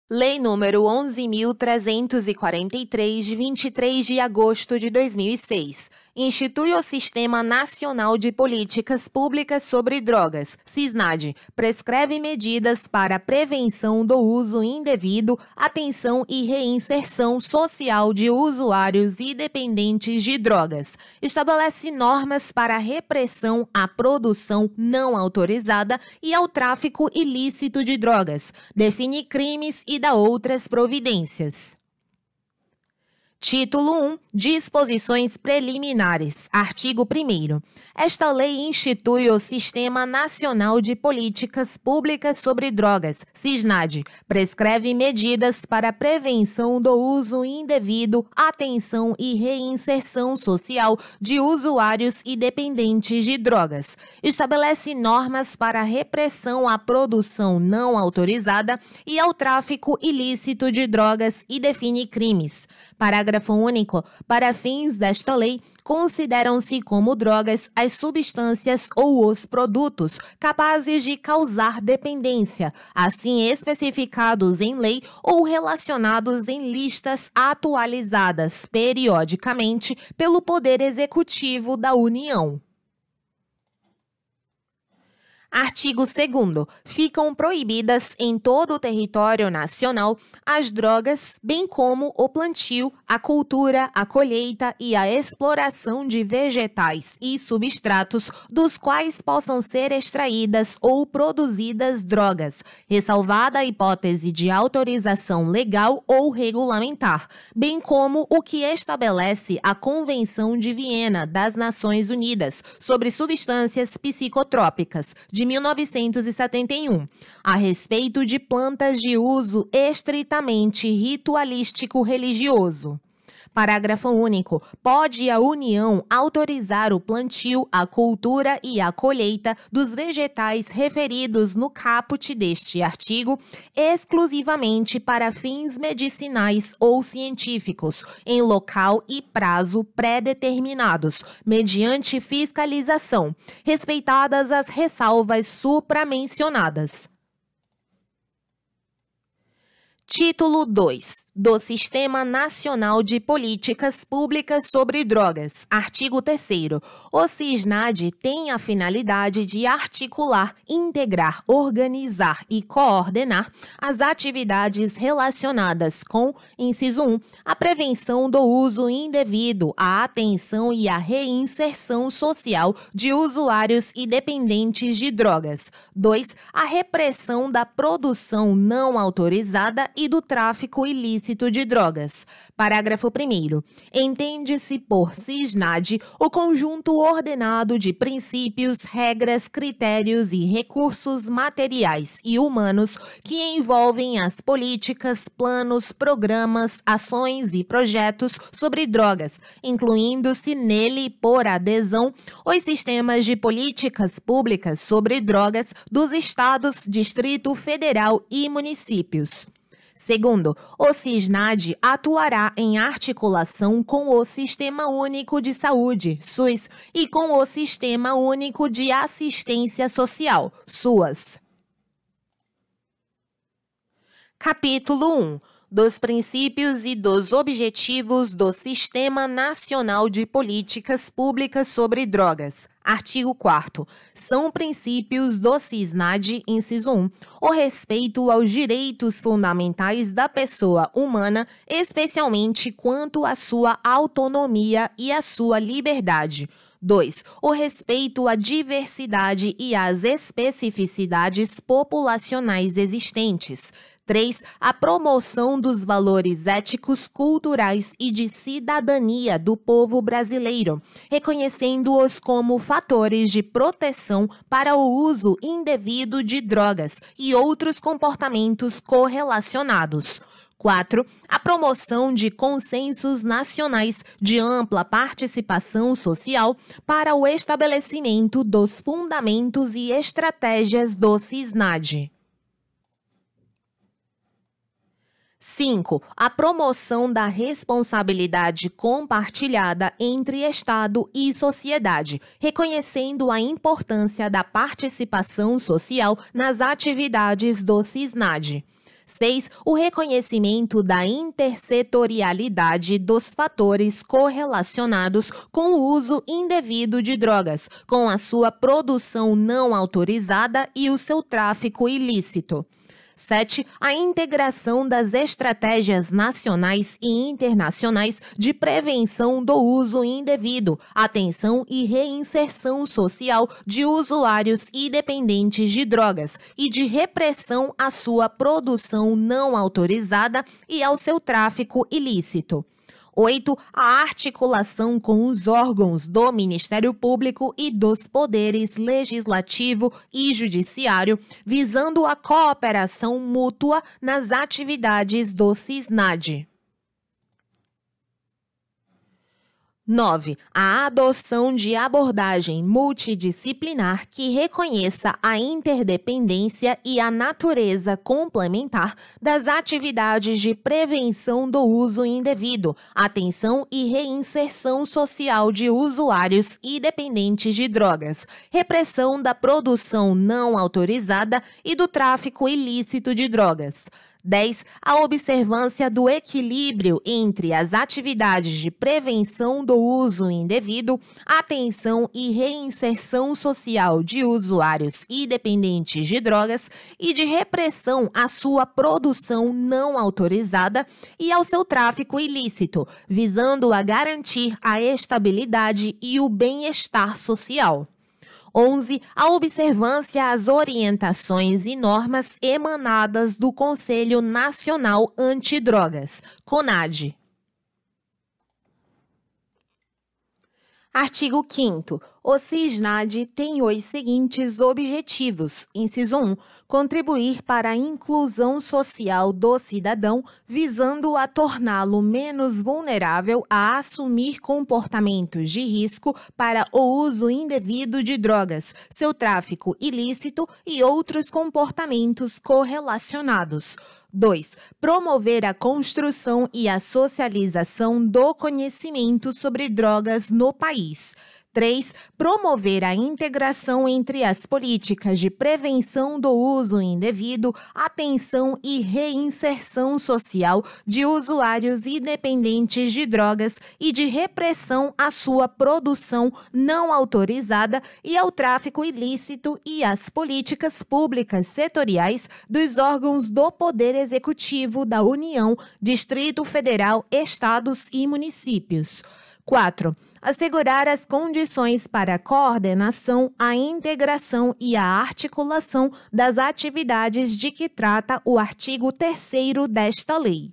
Lei número 11.343, de 23 de agosto de 2006, institui o Sistema Nacional de Políticas Públicas sobre Drogas, SISNAD, prescreve medidas para a prevenção do uso indevido, atenção e reinserção social de usuários e dependentes de drogas, estabelece normas para a repressão à produção não autorizada e ao tráfico ilícito de drogas, define crimes e dá outras providências. Título 1. Disposições preliminares. Artigo 1º. Esta lei institui o Sistema Nacional de Políticas Públicas sobre Drogas, SISNAD, prescreve medidas para a prevenção do uso indevido, atenção e reinserção social de usuários e dependentes de drogas, estabelece normas para a repressão à produção não autorizada e ao tráfico ilícito de drogas e define crimes. Parágrafo único. Para fins desta lei, consideram-se como drogas as substâncias ou os produtos capazes de causar dependência, assim especificados em lei ou relacionados em listas atualizadas periodicamente pelo Poder Executivo da União. Artigo 2º. Ficam proibidas em todo o território nacional as drogas, bem como o plantio, a cultura, a colheita e a exploração de vegetais e substratos dos quais possam ser extraídas ou produzidas drogas, ressalvada a hipótese de autorização legal ou regulamentar, bem como o que estabelece a Convenção de Viena das Nações Unidas sobre Substâncias Psicotrópicas, de 1971, a respeito de plantas de uso estritamente ritualístico-religioso. Parágrafo único. Pode a União autorizar o plantio, a cultura e a colheita dos vegetais referidos no caput deste artigo exclusivamente para fins medicinais ou científicos, em local e prazo pré-determinados, mediante fiscalização, respeitadas as ressalvas supramencionadas. Título 2. Do Sistema Nacional de Políticas Públicas sobre Drogas. Artigo 3º. O SISNAD tem a finalidade de articular, integrar, organizar e coordenar as atividades relacionadas com, inciso 1, a prevenção do uso indevido, a atenção e a reinserção social de usuários e dependentes de drogas. 2. A repressão da produção não autorizada e do tráfico ilícito de drogas. Parágrafo 1º. Entende-se por SISNAD o conjunto ordenado de princípios, regras, critérios e recursos materiais e humanos que envolvem as políticas, planos, programas, ações e projetos sobre drogas, incluindo-se nele, por adesão, os sistemas de políticas públicas sobre drogas dos estados, Distrito Federal e municípios. Segundo, o SISNAD atuará em articulação com o Sistema Único de Saúde, SUS, e com o Sistema Único de Assistência Social, SUAS. Capítulo 1. Dos princípios e dos objetivos do Sistema Nacional de Políticas Públicas sobre Drogas. Artigo 4º. São princípios do SISNAD, inciso 1, o respeito aos direitos fundamentais da pessoa humana, especialmente quanto à sua autonomia e à sua liberdade. 2. O respeito à diversidade e às especificidades populacionais existentes. 3. A promoção dos valores éticos, culturais e de cidadania do povo brasileiro, reconhecendo-os como fatores de proteção para o uso indevido de drogas e outros comportamentos correlacionados. 4. A promoção de consensos nacionais de ampla participação social para o estabelecimento dos fundamentos e estratégias do SISNAD. 5. A promoção da responsabilidade compartilhada entre Estado e sociedade, reconhecendo a importância da participação social nas atividades do SISNAD. 6. O reconhecimento da intersetorialidade dos fatores correlacionados com o uso indevido de drogas, com a sua produção não autorizada e o seu tráfico ilícito. 7. A integração das estratégias nacionais e internacionais de prevenção do uso indevido, atenção e reinserção social de usuários e dependentes de drogas e de repressão à sua produção não autorizada e ao seu tráfico ilícito. 8. A articulação com os órgãos do Ministério Público e dos poderes legislativo e judiciário, visando a cooperação mútua nas atividades do CISNAD. 9. A adoção de abordagem multidisciplinar que reconheça a interdependência e a natureza complementar das atividades de prevenção do uso indevido, atenção e reinserção social de usuários e dependentes de drogas, repressão da produção não autorizada e do tráfico ilícito de drogas. 10. A observância do equilíbrio entre as atividades de prevenção do uso indevido, atenção e reinserção social de usuários e dependentes de drogas e de repressão à sua produção não autorizada e ao seu tráfico ilícito, visando a garantir a estabilidade e o bem-estar social. 11. A observância às orientações e normas emanadas do Conselho Nacional Antidrogas, CONAD. Artigo 5º. O CISNAD tem os seguintes objetivos. Inciso 1. Contribuir para a inclusão social do cidadão, visando a torná-lo menos vulnerável a assumir comportamentos de risco para o uso indevido de drogas, seu tráfico ilícito e outros comportamentos correlacionados. 2. Promover a construção e a socialização do conhecimento sobre drogas no país. 3. Promover a integração entre as políticas de prevenção do uso indevido, atenção e reinserção social de usuários e dependentes de drogas e de repressão à sua produção não autorizada e ao tráfico ilícito e às políticas públicas setoriais dos órgãos do Poder Executivo da União, Distrito Federal, Estados e municípios. 4. Assegurar as condições para a coordenação, a integração e a articulação das atividades de que trata o artigo 3º desta lei.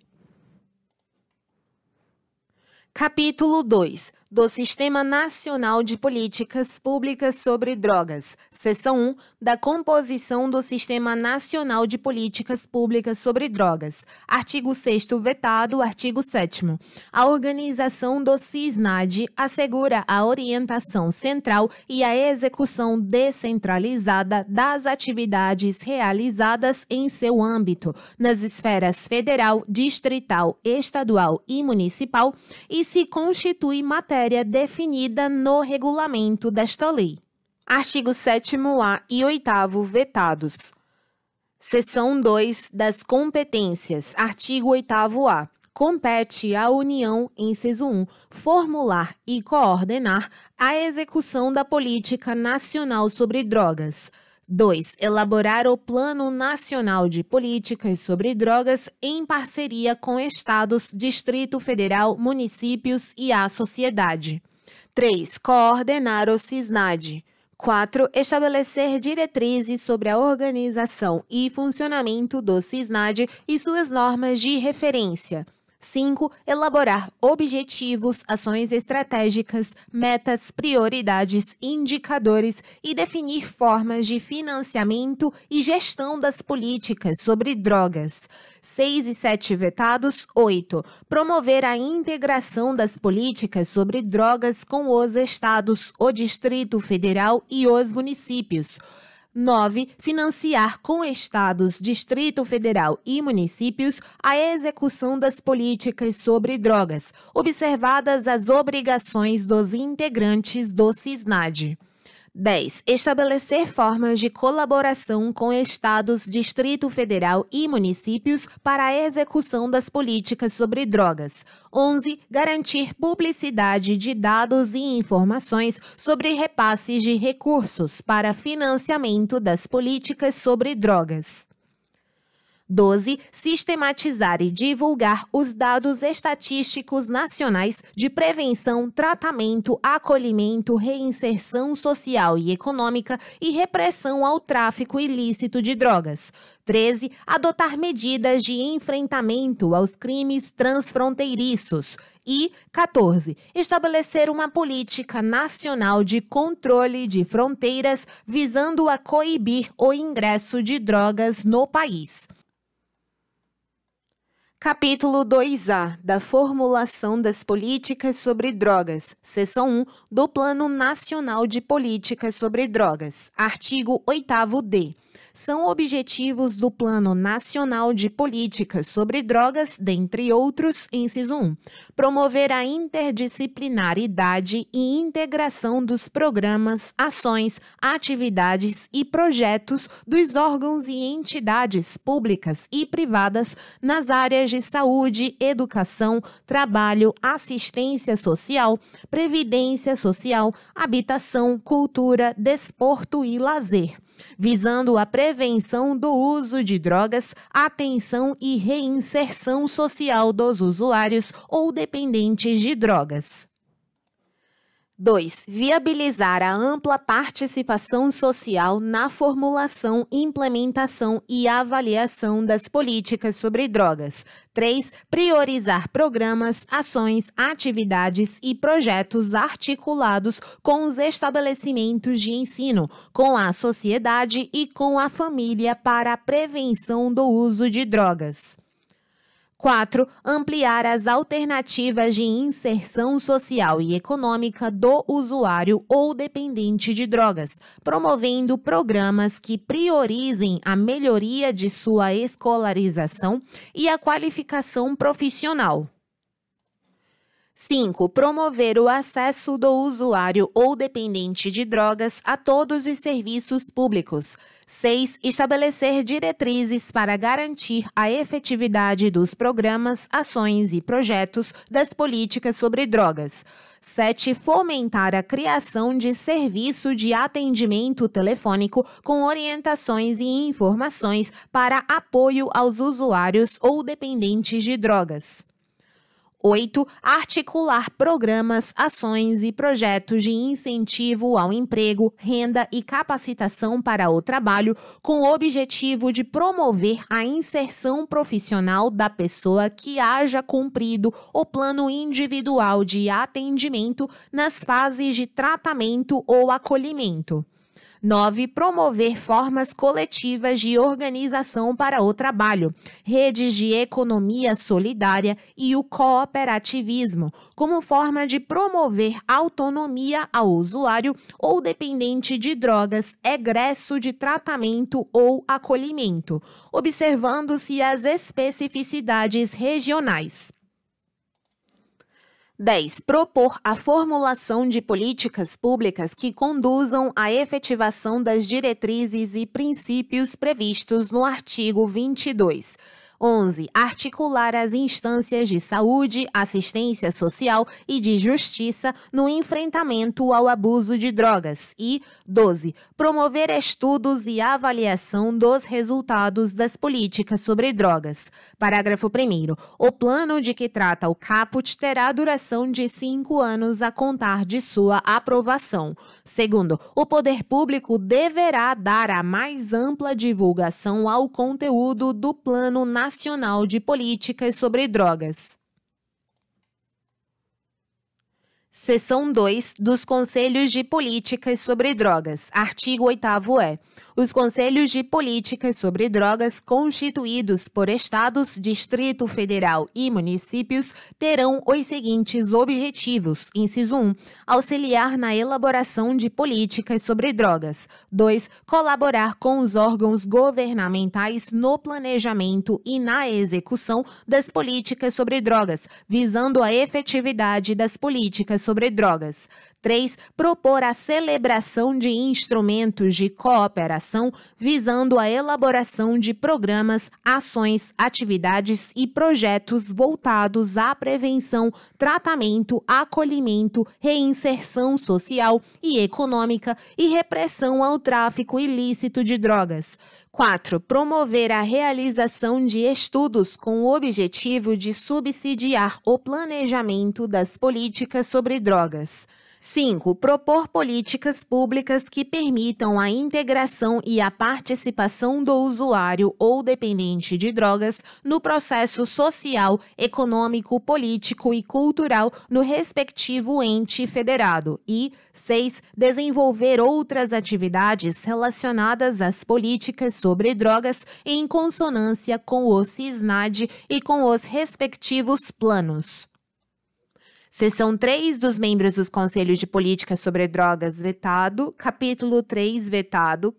Capítulo 2. Do Sistema Nacional de Políticas Públicas sobre Drogas. Seção 1. Da composição do Sistema Nacional de Políticas Públicas sobre Drogas. Artigo 6º vetado. Artigo 7º. A organização do CISNAD assegura a orientação central e a execução descentralizada das atividades realizadas em seu âmbito, nas esferas federal, distrital, estadual e municipal, e se constitui matéria definida no regulamento desta lei. Artigo 7º-A e 8º vetados. Seção 2 das competências. Artigo 8º-A. Compete à União, inciso 1, formular e coordenar a execução da Política Nacional sobre Drogas. 2. Elaborar o Plano Nacional de Políticas sobre Drogas em parceria com estados, Distrito Federal, municípios e a sociedade. 3. Coordenar o CISNAD. 4. Estabelecer diretrizes sobre a organização e funcionamento do CISNAD e suas normas de referência. 5. Elaborar objetivos, ações estratégicas, metas, prioridades, indicadores e definir formas de financiamento e gestão das políticas sobre drogas. 6 e 7 vetados. 8. Promover a integração das políticas sobre drogas com os estados, o Distrito Federal e os municípios. 9. Financiar com estados, Distrito Federal e municípios a execução das políticas sobre drogas, observadas as obrigações dos integrantes do CISNAD. 10. Estabelecer formas de colaboração com estados, Distrito Federal e municípios para a execução das políticas sobre drogas. 11. Garantir publicidade de dados e informações sobre repasses de recursos para financiamento das políticas sobre drogas. 12. Sistematizar e divulgar os dados estatísticos nacionais de prevenção, tratamento, acolhimento, reinserção social e econômica e repressão ao tráfico ilícito de drogas. 13. Adotar medidas de enfrentamento aos crimes transfronteiriços. E 14. Estabelecer uma política nacional de controle de fronteiras visando a coibir o ingresso de drogas no país. Capítulo 2A da Formulação das Políticas sobre Drogas, Seção 1 do Plano Nacional de Políticas sobre Drogas, artigo 8º-D. São objetivos do Plano Nacional de Políticas sobre Drogas, dentre outros, inciso 1. Promover a interdisciplinaridade e integração dos programas, ações, atividades e projetos dos órgãos e entidades públicas e privadas nas áreas de saúde, educação, trabalho, assistência social, previdência social, habitação, cultura, desporto e lazer, visando a prevenção do uso de drogas, atenção e reinserção social dos usuários ou dependentes de drogas. 2. Viabilizar a ampla participação social na formulação, implementação e avaliação das políticas sobre drogas. 3. Priorizar programas, ações, atividades e projetos articulados com os estabelecimentos de ensino, com a sociedade e com a família para a prevenção do uso de drogas. 4. Ampliar as alternativas de inserção social e econômica do usuário ou dependente de drogas, promovendo programas que priorizem a melhoria de sua escolarização e a qualificação profissional. 5. Promover o acesso do usuário ou dependente de drogas a todos os serviços públicos. 6. Estabelecer diretrizes para garantir a efetividade dos programas, ações e projetos das políticas sobre drogas. 7. Fomentar a criação de serviço de atendimento telefônico com orientações e informações para apoio aos usuários ou dependentes de drogas. 8. Articular programas, ações e projetos de incentivo ao emprego, renda e capacitação para o trabalho, com o objetivo de promover a inserção profissional da pessoa que haja cumprido o plano individual de atendimento nas fases de tratamento ou acolhimento. 9. Promover formas coletivas de organização para o trabalho, redes de economia solidária e o cooperativismo, como forma de promover autonomia ao usuário ou dependente de drogas, egresso de tratamento ou acolhimento, observando-se as especificidades regionais. 10. Propor a formulação de políticas públicas que conduzam à efetivação das diretrizes e princípios previstos no artigo 22. 11. Articular as instâncias de saúde, assistência social e de justiça no enfrentamento ao abuso de drogas. E 12. Promover estudos e avaliação dos resultados das políticas sobre drogas. Parágrafo 1º. O plano de que trata o caput terá duração de 5 anos a contar de sua aprovação. Segundo, o poder público deverá dar a mais ampla divulgação ao conteúdo do Plano Nacional de Políticas sobre Drogas. Seção 2 dos Conselhos de Políticas sobre Drogas, artigo 8º-E. Os Conselhos de Políticas sobre Drogas, constituídos por Estados, Distrito Federal e municípios, terão os seguintes objetivos. Inciso 1. Auxiliar na elaboração de políticas sobre drogas. 2. Colaborar com os órgãos governamentais no planejamento e na execução das políticas sobre drogas, visando a efetividade das políticas sobre drogas. 3. Propor a celebração de instrumentos de cooperação visando a elaboração de programas, ações, atividades e projetos voltados à prevenção, tratamento, acolhimento, reinserção social e econômica e repressão ao tráfico ilícito de drogas. 4. Promover a realização de estudos com o objetivo de subsidiar o planejamento das políticas sobre drogas. 5. Propor políticas públicas que permitam a integração e a participação do usuário ou dependente de drogas no processo social, econômico, político e cultural no respectivo ente federado. E 6. Desenvolver outras atividades relacionadas às políticas sobre drogas em consonância com o CISNAD e com os respectivos planos. Seção 3 dos membros dos Conselhos de Política sobre Drogas vetado. Capítulo 3 vetado.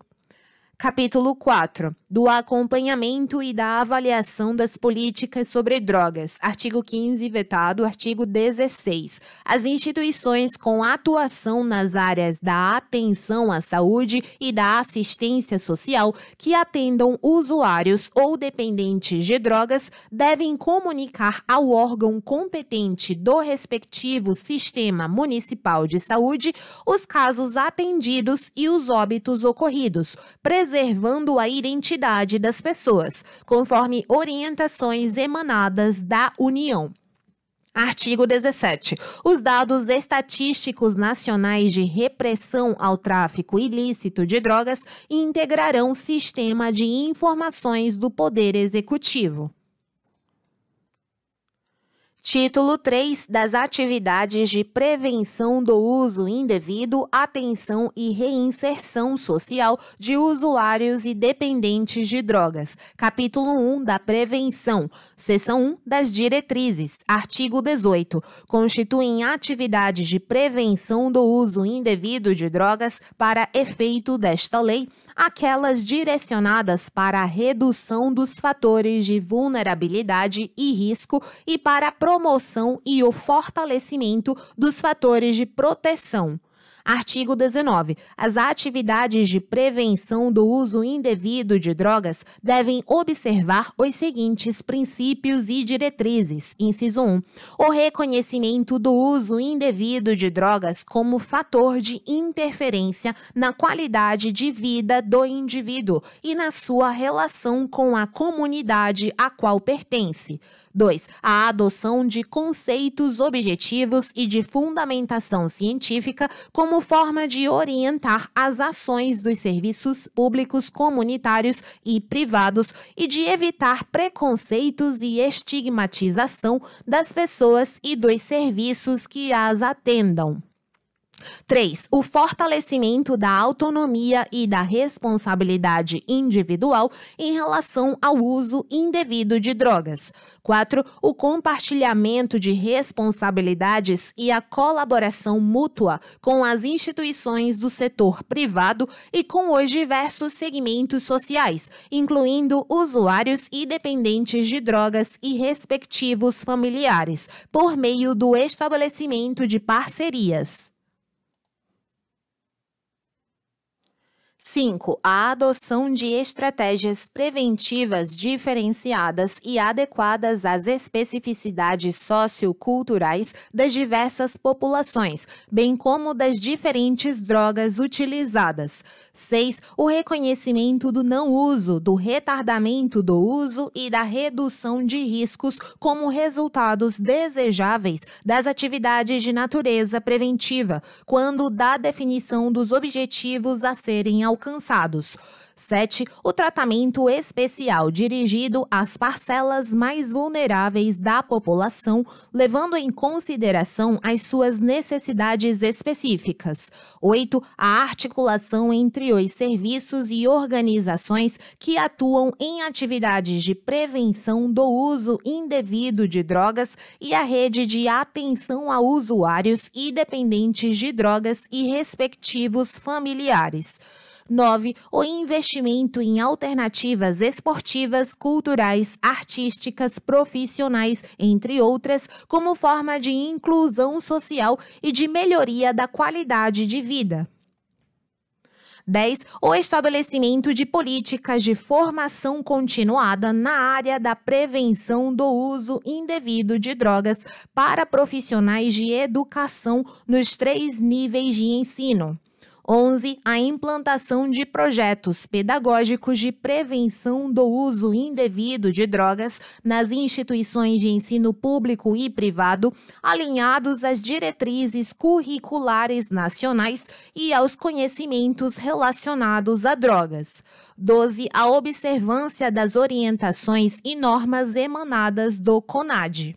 Capítulo 4. Do acompanhamento e da avaliação das políticas sobre drogas. Artigo 15 vetado. Artigo 16. As instituições com atuação nas áreas da atenção à saúde e da assistência social que atendam usuários ou dependentes de drogas devem comunicar ao órgão competente do respectivo sistema municipal de saúde os casos atendidos e os óbitos ocorridos, preservando a identidade das pessoas, conforme orientações emanadas da União. Artigo 17. Os dados estatísticos nacionais de repressão ao tráfico ilícito de drogas integrarão o sistema de informações do Poder Executivo. Título 3 das atividades de prevenção do uso indevido, atenção e reinserção social de usuários e dependentes de drogas. Capítulo 1 da prevenção. Seção 1 das diretrizes. Artigo 18. Constituem atividades de prevenção do uso indevido de drogas para efeito desta lei aquelas direcionadas para a redução dos fatores de vulnerabilidade e risco e para a promoção e o fortalecimento dos fatores de proteção. Artigo 19. As atividades de prevenção do uso indevido de drogas devem observar os seguintes princípios e diretrizes. Inciso 1. O reconhecimento do uso indevido de drogas como fator de interferência na qualidade de vida do indivíduo e na sua relação com a comunidade a qual pertence. 2. A adoção de conceitos objetivos e de fundamentação científica como forma de orientar as ações dos serviços públicos comunitários e privados e de evitar preconceitos e estigmatização das pessoas e dos serviços que as atendam. 3. O fortalecimento da autonomia e da responsabilidade individual em relação ao uso indevido de drogas. 4. O compartilhamento de responsabilidades e a colaboração mútua com as instituições do setor privado e com os diversos segmentos sociais, incluindo usuários e dependentes de drogas e respectivos familiares, por meio do estabelecimento de parcerias. 5. A adoção de estratégias preventivas diferenciadas e adequadas às especificidades socioculturais das diversas populações, bem como das diferentes drogas utilizadas. 6. O reconhecimento do não uso, do retardamento do uso e da redução de riscos como resultados desejáveis das atividades de natureza preventiva, quando da definição dos objetivos a serem alcançados. 7. O tratamento especial dirigido às parcelas mais vulneráveis da população, levando em consideração as suas necessidades específicas. 8. A articulação entre os serviços e organizações que atuam em atividades de prevenção do uso indevido de drogas e a rede de atenção a usuários e dependentes de drogas e respectivos familiares. 9. O investimento em alternativas esportivas, culturais, artísticas, profissionais, entre outras, como forma de inclusão social e de melhoria da qualidade de vida. 10. O estabelecimento de políticas de formação continuada na área da prevenção do uso indevido de drogas para profissionais de educação nos 3 níveis de ensino. 11. A implantação de projetos pedagógicos de prevenção do uso indevido de drogas nas instituições de ensino público e privado, alinhados às diretrizes curriculares nacionais e aos conhecimentos relacionados a drogas. 12. A observância das orientações e normas emanadas do CONAD.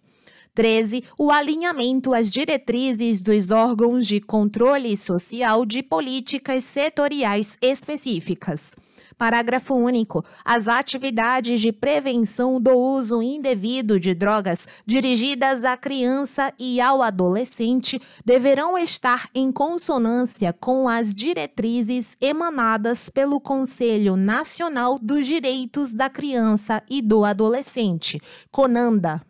13. O alinhamento às diretrizes dos órgãos de controle social de políticas setoriais específicas. Parágrafo único. As atividades de prevenção do uso indevido de drogas dirigidas à criança e ao adolescente deverão estar em consonância com as diretrizes emanadas pelo Conselho Nacional dos Direitos da Criança e do Adolescente, CONANDA.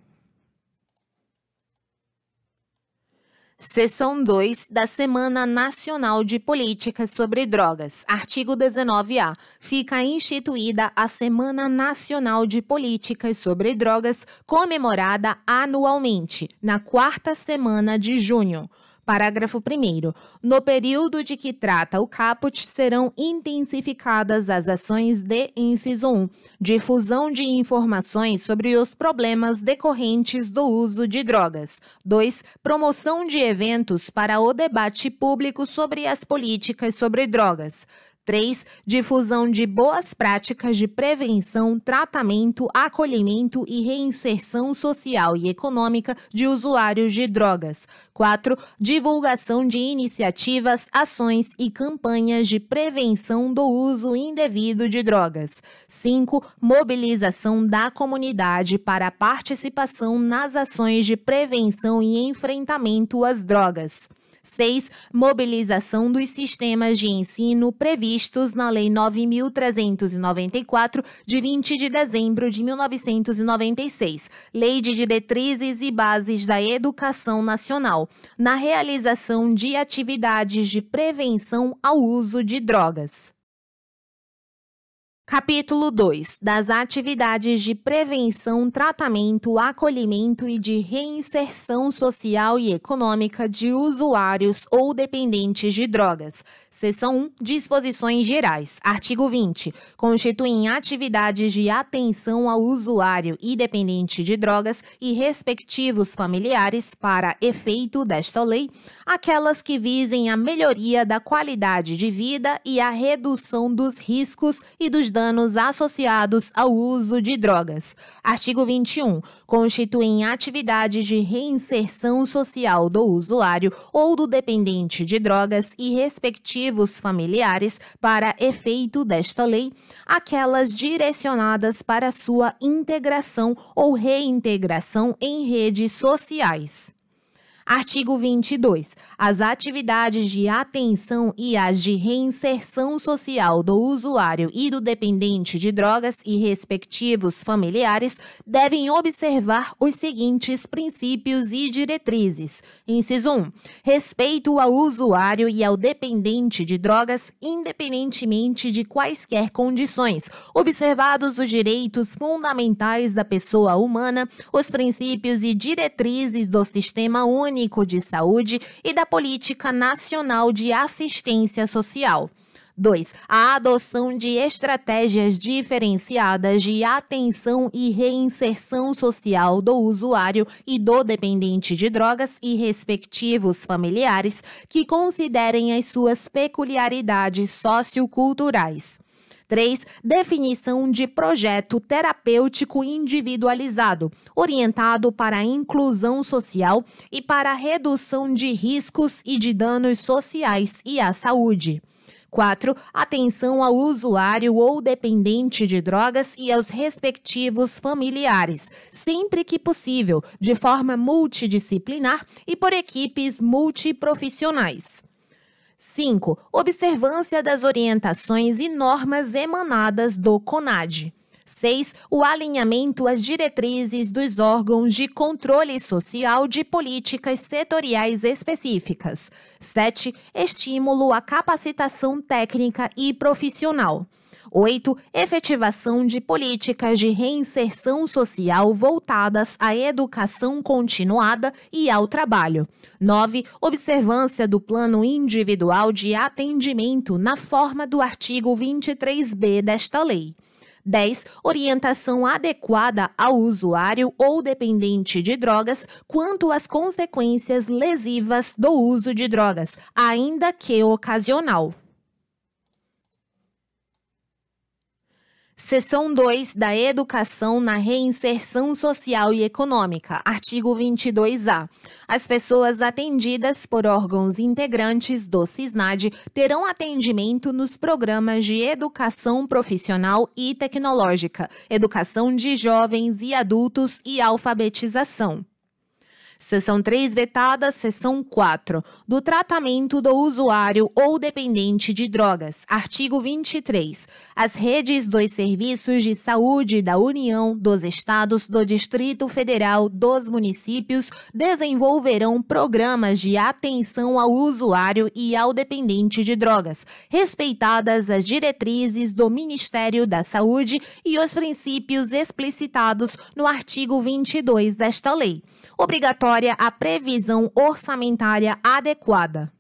Seção 2 da Semana Nacional de Políticas sobre Drogas. Artigo 19-A. Fica instituída a Semana Nacional de Políticas sobre Drogas, comemorada anualmente, na 4ª semana de junho. Parágrafo 1º. No período de que trata o caput, serão intensificadas as ações de inciso 1, difusão de informações sobre os problemas decorrentes do uso de drogas. 2. Promoção de eventos para o debate público sobre as políticas sobre drogas. 3. Difusão de boas práticas de prevenção, tratamento, acolhimento e reinserção social e econômica de usuários de drogas. 4. Divulgação de iniciativas, ações e campanhas de prevenção do uso indevido de drogas. 5. Mobilização da comunidade para a participação nas ações de prevenção e enfrentamento às drogas. 6. Mobilização dos sistemas de ensino previstos na Lei 9.394, de 20 de dezembro de 1996, Lei de Diretrizes e Bases da Educação Nacional, na realização de atividades de prevenção ao uso de drogas. Capítulo 2. Das atividades de prevenção, tratamento, acolhimento e de reinserção social e econômica de usuários ou dependentes de drogas. Seção 1. Disposições gerais. Artigo 20. Constituem atividades de atenção ao usuário e dependente de drogas e respectivos familiares para efeito desta lei, aquelas que visem a melhoria da qualidade de vida e a redução dos riscos e dos danos associados ao uso de drogas. Artigo 21. Constituem atividades de reinserção social do usuário ou do dependente de drogas e respectivos familiares para efeito desta lei, aquelas direcionadas para sua integração ou reintegração em redes sociais. Artigo 22. As atividades de atenção e as de reinserção social do usuário e do dependente de drogas e respectivos familiares devem observar os seguintes princípios e diretrizes. Inciso 1. Respeito ao usuário e ao dependente de drogas, independentemente de quaisquer condições, observados os direitos fundamentais da pessoa humana, os princípios e diretrizes do Sistema Único de Saúde e da Política Nacional de Assistência Social. 2. A adoção de estratégias diferenciadas de atenção e reinserção social do usuário e do dependente de drogas e respectivos familiares que considerem as suas peculiaridades socioculturais. 3. Definição de projeto terapêutico individualizado, orientado para a inclusão social e para a redução de riscos e de danos sociais e à saúde. 4. Atenção ao usuário ou dependente de drogas e aos respectivos familiares, sempre que possível, de forma multidisciplinar e por equipes multiprofissionais. 5. Observância das orientações e normas emanadas do CONAD. 6. O alinhamento às diretrizes dos órgãos de controle social de políticas setoriais específicas. 7. Estímulo à capacitação técnica e profissional. 8. Efetivação de políticas de reinserção social voltadas à educação continuada e ao trabalho. 9. Observância do plano individual de atendimento na forma do artigo 23b desta lei. 10. Orientação adequada ao usuário ou dependente de drogas quanto às consequências lesivas do uso de drogas, ainda que ocasional. Seção 2 da Educação na Reinserção Social e Econômica, artigo 22A. As pessoas atendidas por órgãos integrantes do SISNAD terão atendimento nos programas de educação profissional e tecnológica, educação de jovens e adultos e alfabetização. Seção 3 vetada, seção 4, do tratamento do usuário ou dependente de drogas, artigo 23. As redes dos serviços de saúde da União, dos Estados, do Distrito Federal, dos municípios desenvolverão programas de atenção ao usuário e ao dependente de drogas, respeitadas as diretrizes do Ministério da Saúde e os princípios explicitados no artigo 22 desta lei. Obrigatória a previsão orçamentária adequada.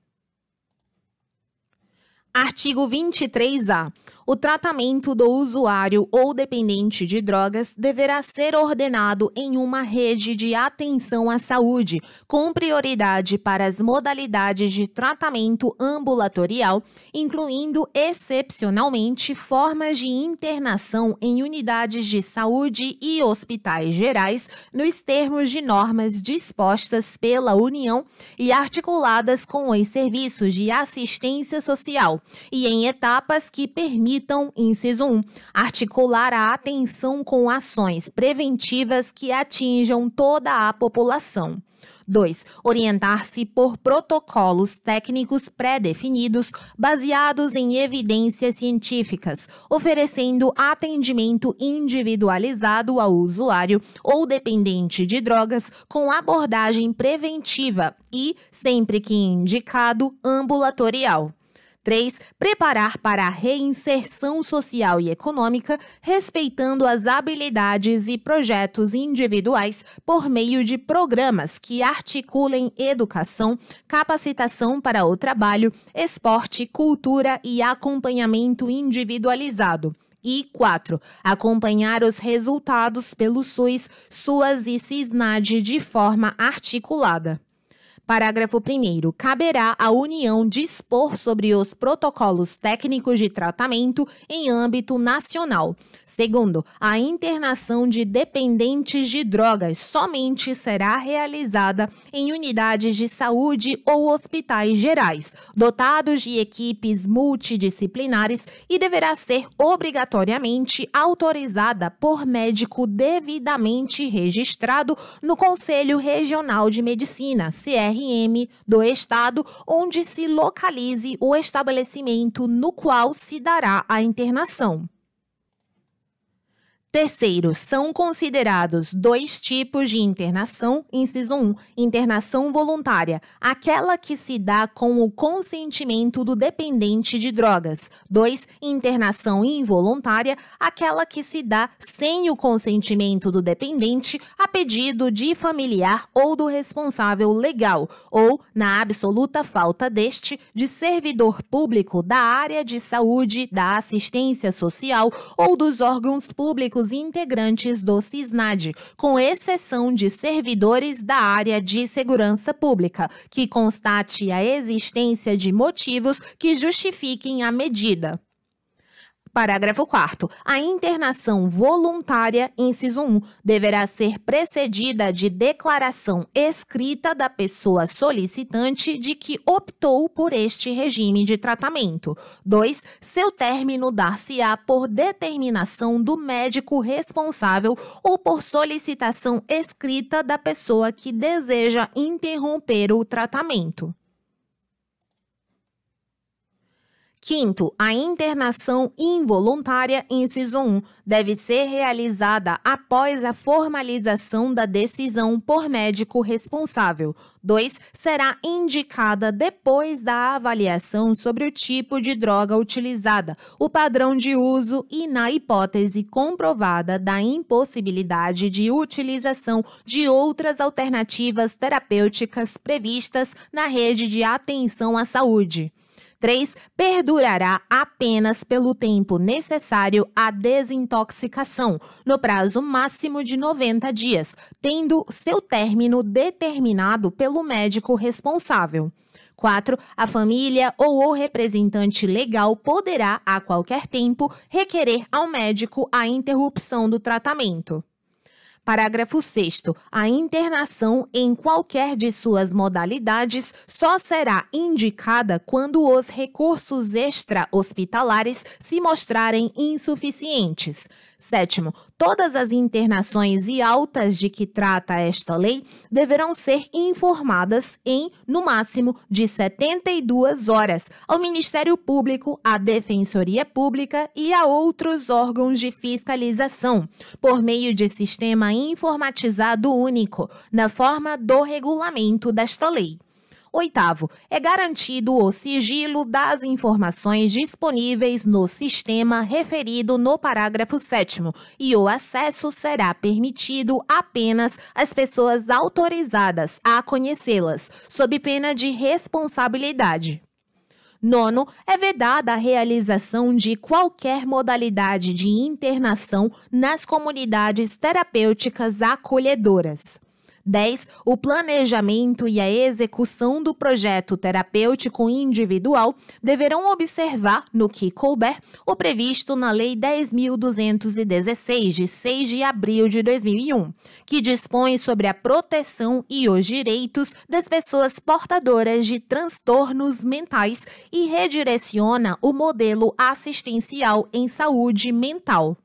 Artigo 23A. O tratamento do usuário ou dependente de drogas deverá ser ordenado em uma rede de atenção à saúde, com prioridade para as modalidades de tratamento ambulatorial, incluindo excepcionalmente formas de internação em unidades de saúde e hospitais gerais, nos termos de normas dispostas pela União e articuladas com os serviços de assistência social, e em etapas que permitam, inciso 1, articular a atenção com ações preventivas que atinjam toda a população. 2. Orientar-se por protocolos técnicos pré-definidos, baseados em evidências científicas, oferecendo atendimento individualizado ao usuário ou dependente de drogas com abordagem preventiva e, sempre que indicado, ambulatorial. 3. Preparar para a reinserção social e econômica, respeitando as habilidades e projetos individuais por meio de programas que articulem educação, capacitação para o trabalho, esporte, cultura e acompanhamento individualizado. E 4. Acompanhar os resultados pelo SUS, SUAS e SISNAD de forma articulada. Parágrafo 1º. Caberá à União dispor sobre os protocolos técnicos de tratamento em âmbito nacional. 2º. A internação de dependentes de drogas somente será realizada em unidades de saúde ou hospitais gerais, dotados de equipes multidisciplinares e deverá ser obrigatoriamente autorizada por médico devidamente registrado no Conselho Regional de Medicina, CRM, do Estado, onde se localize o estabelecimento no qual se dará a internação. Terceiro, são considerados dois tipos de internação. Inciso 1, internação voluntária, aquela que se dá com o consentimento do dependente de drogas. 2, internação involuntária, aquela que se dá sem o consentimento do dependente a pedido de familiar ou do responsável legal, ou, na absoluta falta deste, de servidor público da área de saúde, da assistência social ou dos órgãos públicos integrantes do SISNAD, com exceção de servidores da área de segurança pública, que constate a existência de motivos que justifiquem a medida. Parágrafo 4º. A internação voluntária, inciso 1, deverá ser precedida de declaração escrita da pessoa solicitante de que optou por este regime de tratamento. 2. Seu término dar-se-á por determinação do médico responsável ou por solicitação escrita da pessoa que deseja interromper o tratamento. Quinto, a internação involuntária, inciso 1, deve ser realizada após a formalização da decisão por médico responsável. 2, será indicada depois da avaliação sobre o tipo de droga utilizada, o padrão de uso e na hipótese comprovada da impossibilidade de utilização de outras alternativas terapêuticas previstas na rede de atenção à saúde. 3. Perdurará apenas pelo tempo necessário à desintoxicação, no prazo máximo de 90 dias, tendo seu término determinado pelo médico responsável. 4. A família ou o representante legal poderá, a qualquer tempo, requerer ao médico a interrupção do tratamento. Parágrafo 6º. A internação em qualquer de suas modalidades só será indicada quando os recursos extra-hospitalares se mostrarem insuficientes. 7º. Todas as internações e altas de que trata esta lei deverão ser informadas em, no máximo, de 72 horas ao Ministério Público, à Defensoria Pública e a outros órgãos de fiscalização, por meio de sistema informatizado único, na forma do regulamento desta lei. 8º, é garantido o sigilo das informações disponíveis no sistema referido no parágrafo 7º e o acesso será permitido apenas às pessoas autorizadas a conhecê-las, sob pena de responsabilidade. 9º, é vedada a realização de qualquer modalidade de internação nas comunidades terapêuticas acolhedoras. 10. O planejamento e a execução do projeto terapêutico individual deverão observar, no que couber, o previsto na Lei 10.216, de 6 de abril de 2001, que dispõe sobre a proteção e os direitos das pessoas portadoras de transtornos mentais e redireciona o modelo assistencial em saúde mental.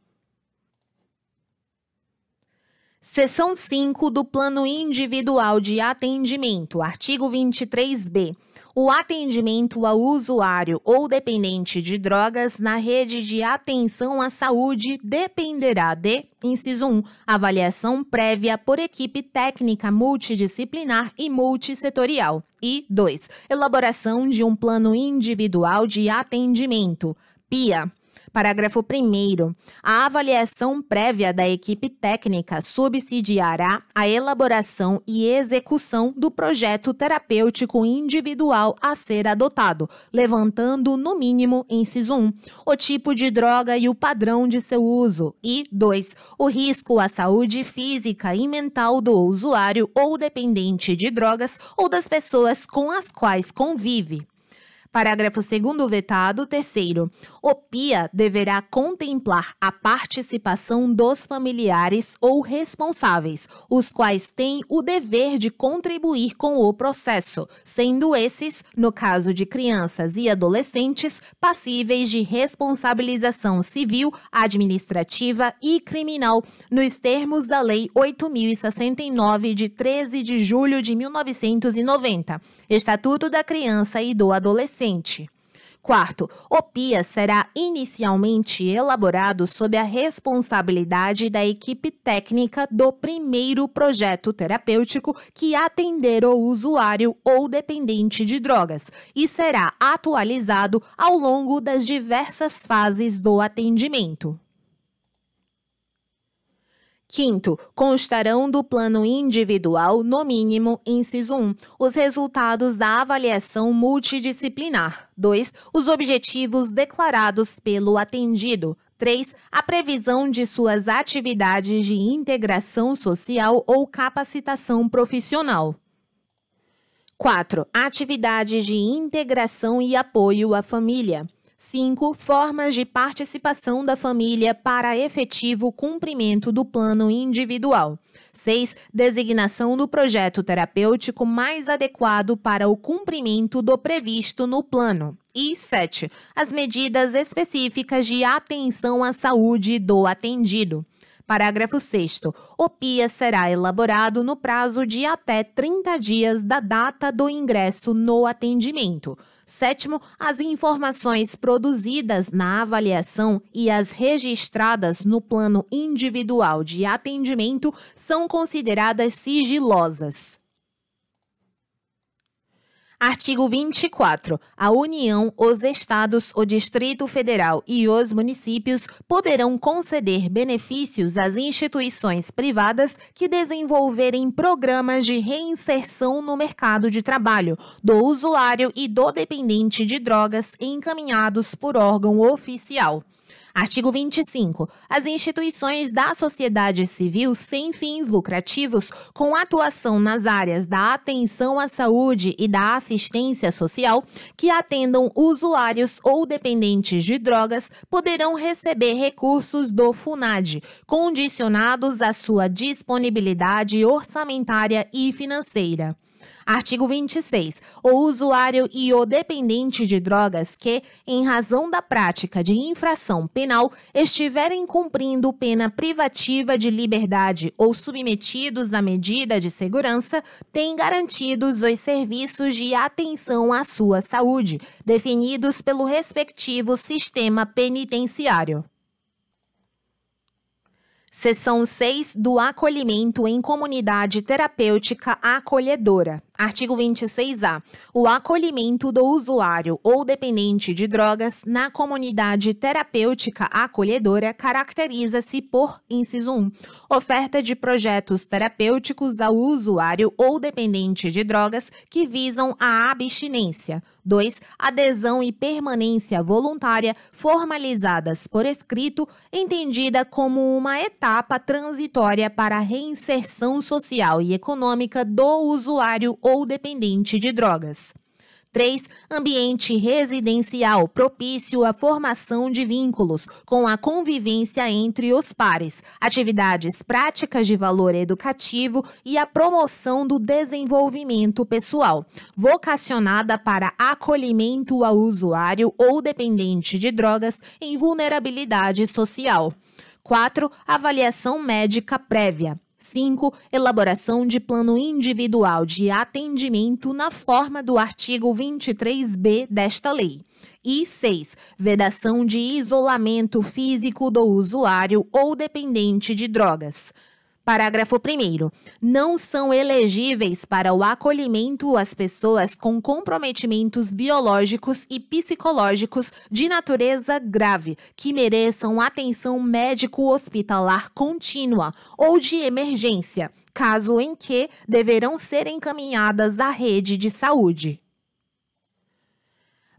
Seção 5 do Plano Individual de Atendimento, artigo 23b. O atendimento ao usuário ou dependente de drogas na rede de atenção à saúde dependerá de, inciso 1, avaliação prévia por equipe técnica multidisciplinar e multissetorial. E 2, elaboração de um plano individual de atendimento, PIA. Parágrafo 1º. A avaliação prévia da equipe técnica subsidiará a elaboração e execução do projeto terapêutico individual a ser adotado, levantando, no mínimo, inciso 1, o tipo de droga e o padrão de seu uso, e 2, o risco à saúde física e mental do usuário ou dependente de drogas ou das pessoas com as quais convive. Parágrafo 2º vetado. 3º. O PIA deverá contemplar a participação dos familiares ou responsáveis, os quais têm o dever de contribuir com o processo, sendo esses, no caso de crianças e adolescentes, passíveis de responsabilização civil, administrativa e criminal, nos termos da Lei 8.069, de 13 de julho de 1990, Estatuto da Criança e do Adolescente. 4º, o PIA será inicialmente elaborado sob a responsabilidade da equipe técnica do primeiro projeto terapêutico que atender o usuário ou dependente de drogas e será atualizado ao longo das diversas fases do atendimento. 5º, constarão do plano individual, no mínimo, inciso 1, os resultados da avaliação multidisciplinar. 2, os objetivos declarados pelo atendido. 3, a previsão de suas atividades de integração social ou capacitação profissional. 4, atividades de integração e apoio à família. 5. Formas de participação da família para efetivo cumprimento do plano individual. 6. Designação do projeto terapêutico mais adequado para o cumprimento do previsto no plano. E 7. As medidas específicas de atenção à saúde do atendido. Parágrafo 6º. O PIA será elaborado no prazo de até 30 dias da data do ingresso no atendimento. 7º, as informações produzidas na avaliação e as registradas no plano individual de atendimento são consideradas sigilosas. Artigo 24. A União, os Estados, o Distrito Federal e os municípios poderão conceder benefícios às instituições privadas que desenvolverem programas de reinserção no mercado de trabalho do usuário e do dependente de drogas encaminhados por órgão oficial. Artigo 25. As instituições da sociedade civil sem fins lucrativos, com atuação nas áreas da atenção à saúde e da assistência social, que atendam usuários ou dependentes de drogas, poderão receber recursos do FUNAD, condicionados à sua disponibilidade orçamentária e financeira. Artigo 26. O usuário e o dependente de drogas que, em razão da prática de infração penal, estiverem cumprindo pena privativa de liberdade ou submetidos à medida de segurança, têm garantidos os serviços de atenção à sua saúde, definidos pelo respectivo sistema penitenciário. Seção 6 do acolhimento em comunidade terapêutica acolhedora. Artigo 26-A. O acolhimento do usuário ou dependente de drogas na comunidade terapêutica acolhedora caracteriza-se por, inciso 1, oferta de projetos terapêuticos ao usuário ou dependente de drogas que visam a abstinência. 2. Adesão e permanência voluntária formalizadas por escrito, entendida como uma etapa transitória para a reinserção social e econômica do usuário ou dependente de drogas. 3. Ambiente residencial propício à formação de vínculos com a convivência entre os pares, atividades práticas de valor educativo e a promoção do desenvolvimento pessoal, vocacionada para acolhimento ao usuário ou dependente de drogas em vulnerabilidade social. 4. Avaliação médica prévia. 5. Elaboração de plano individual de atendimento na forma do artigo 23b desta lei. E 6. Vedação de isolamento físico do usuário ou dependente de drogas. Parágrafo 1º. Não são elegíveis para o acolhimento as pessoas com comprometimentos biológicos e psicológicos de natureza grave, que mereçam atenção médico-hospitalar contínua ou de emergência, caso em que deverão ser encaminhadas à rede de saúde.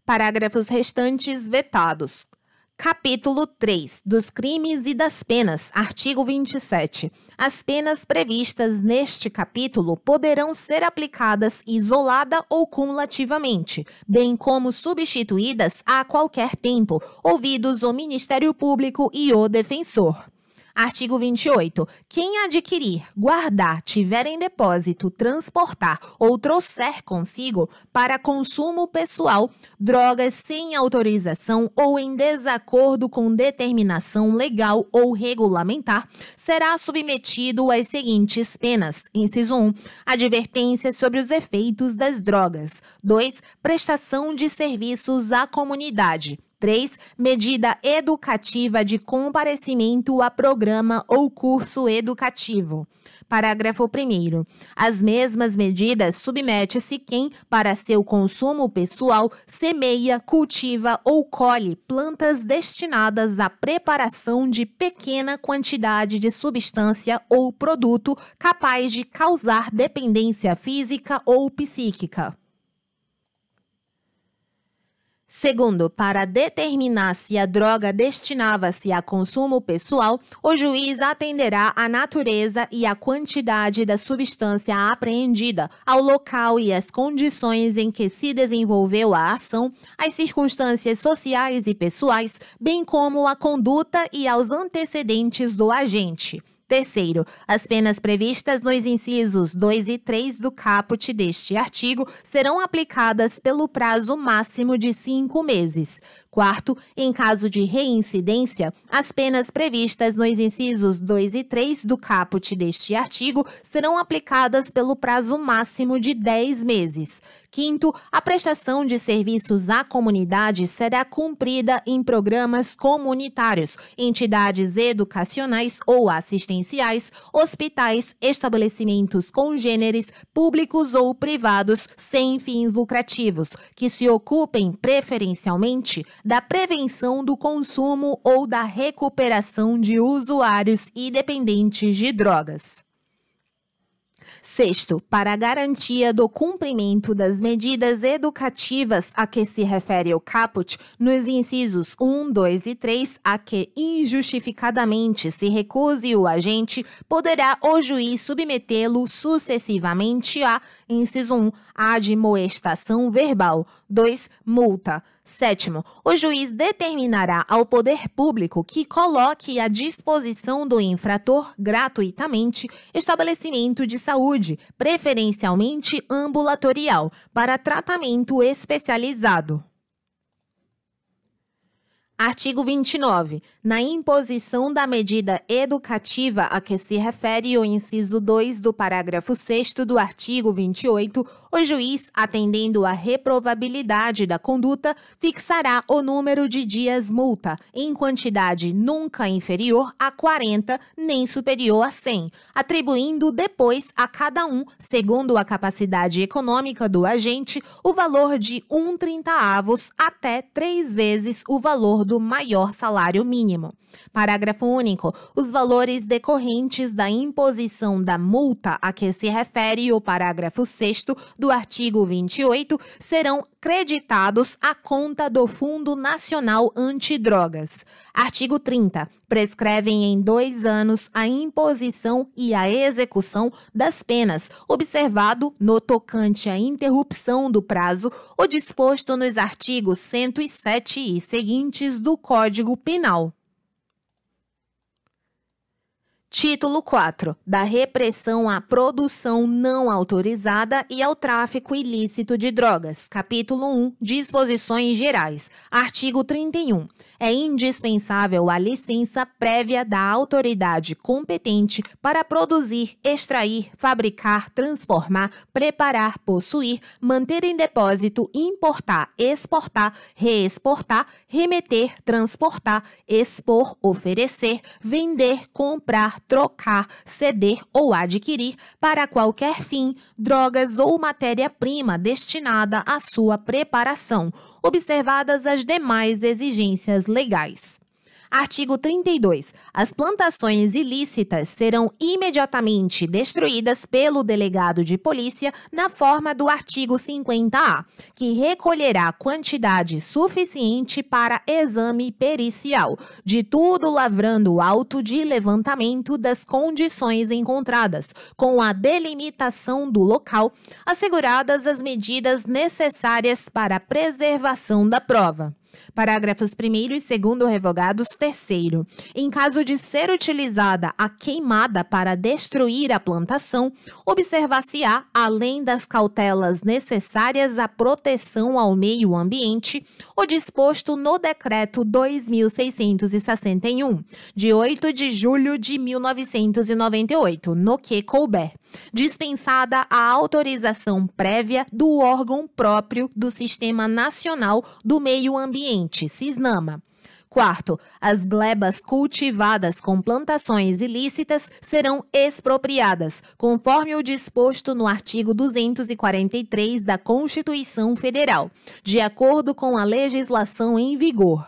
Parágrafos restantes vetados. Capítulo 3. Dos crimes e das penas. Artigo 27. As penas previstas neste capítulo poderão ser aplicadas isolada ou cumulativamente, bem como substituídas a qualquer tempo, ouvidos o Ministério Público e o defensor. Artigo 28. Quem adquirir, guardar, tiver em depósito, transportar ou trouxer consigo para consumo pessoal drogas sem autorização ou em desacordo com determinação legal ou regulamentar, será submetido às seguintes penas. Inciso 1. Advertência sobre os efeitos das drogas. 2. Prestação de serviços à comunidade. 3. Medida educativa de comparecimento a programa ou curso educativo. Parágrafo 1º. As mesmas medidas submete-se quem, para seu consumo pessoal, semeia, cultiva ou colhe plantas destinadas à preparação de pequena quantidade de substância ou produto capaz de causar dependência física ou psíquica. Segundo, para determinar se a droga destinava-se a consumo pessoal, o juiz atenderá à natureza e à quantidade da substância apreendida, ao local e às condições em que se desenvolveu a ação, às circunstâncias sociais e pessoais, bem como à conduta e aos antecedentes do agente. Terceiro, as penas previstas nos incisos 2 e 3 do caput deste artigo serão aplicadas pelo prazo máximo de 5 meses. Quarto, em caso de reincidência, as penas previstas nos incisos 2 e 3 do caput deste artigo serão aplicadas pelo prazo máximo de 10 meses. Quinto, a prestação de serviços à comunidade será cumprida em programas comunitários, entidades educacionais ou assistenciais, hospitais, estabelecimentos congêneres, públicos ou privados, sem fins lucrativos, que se ocupem preferencialmente da prevenção do consumo ou da recuperação de usuários e dependentes de drogas. Sexto, para a garantia do cumprimento das medidas educativas a que se refere o caput, nos incisos 1, 2 e 3, a que injustificadamente se recuse o agente, poderá o juiz submetê-lo sucessivamente a, inciso 1, admoestação verbal, 2, multa. Sétimo, o juiz determinará ao poder público que coloque à disposição do infrator, gratuitamente, estabelecimento de saúde, preferencialmente ambulatorial, para tratamento especializado. Artigo 29. Na imposição da medida educativa a que se refere o inciso 2 do parágrafo 6º do artigo 28, o juiz, atendendo à reprovabilidade da conduta, fixará o número de dias multa, em quantidade nunca inferior a 40, nem superior a 100, atribuindo depois a cada um, segundo a capacidade econômica do agente, o valor de 1/30 até 3 vezes o valor do maior salário mínimo. Parágrafo único. Os valores decorrentes da imposição da multa a que se refere o parágrafo 6º do artigo 28 serão creditados à conta do Fundo Nacional Antidrogas. Artigo 30. Prescrevem em 2 anos a imposição e a execução das penas, observado, no tocante à interrupção do prazo, o disposto nos artigos 107 e seguintes do Código Penal. Título 4. Da repressão à produção não autorizada e ao tráfico ilícito de drogas. Capítulo 1. Disposições gerais. Artigo 31. É indispensável a licença prévia da autoridade competente para produzir, extrair, fabricar, transformar, preparar, possuir, manter em depósito, importar, exportar, reexportar, remeter, transportar, expor, oferecer, vender, comprar, trocar, ceder ou adquirir para qualquer fim drogas ou matéria-prima destinada à sua preparação, observadas as demais exigências legais. Artigo 32. As plantações ilícitas serão imediatamente destruídas pelo delegado de polícia na forma do artigo 50-A, que recolherá quantidade suficiente para exame pericial, de tudo lavrando auto de levantamento das condições encontradas, com a delimitação do local, asseguradas as medidas necessárias para a preservação da prova. Parágrafos 1º e 2º revogados. Terceiro, em caso de ser utilizada a queimada para destruir a plantação, observar-se-á, além das cautelas necessárias à proteção ao meio ambiente, o disposto no Decreto 2.661, de 8 de julho de 1998, no que couber, dispensada a autorização prévia do órgão próprio do Sistema Nacional do Meio Ambiente, SISNAMA. Quarto, as glebas cultivadas com plantações ilícitas serão expropriadas, conforme o disposto no artigo 243 da Constituição Federal, de acordo com a legislação em vigor.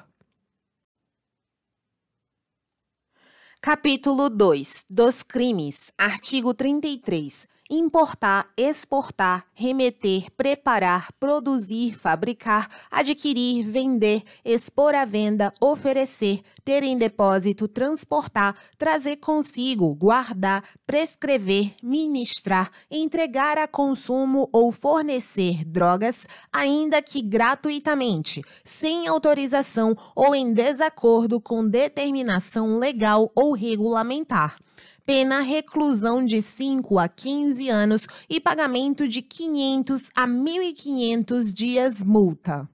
Capítulo 2. Dos crimes. Artigo 33. Importar, exportar, remeter, preparar, produzir, fabricar, adquirir, vender, expor à venda, oferecer, ter em depósito, transportar, trazer consigo, guardar, prescrever, ministrar, entregar a consumo ou fornecer drogas, ainda que gratuitamente, sem autorização ou em desacordo com determinação legal ou regulamentar. pena reclusão de 5 a 15 anos e pagamento de 500 a 1.500 dias multa.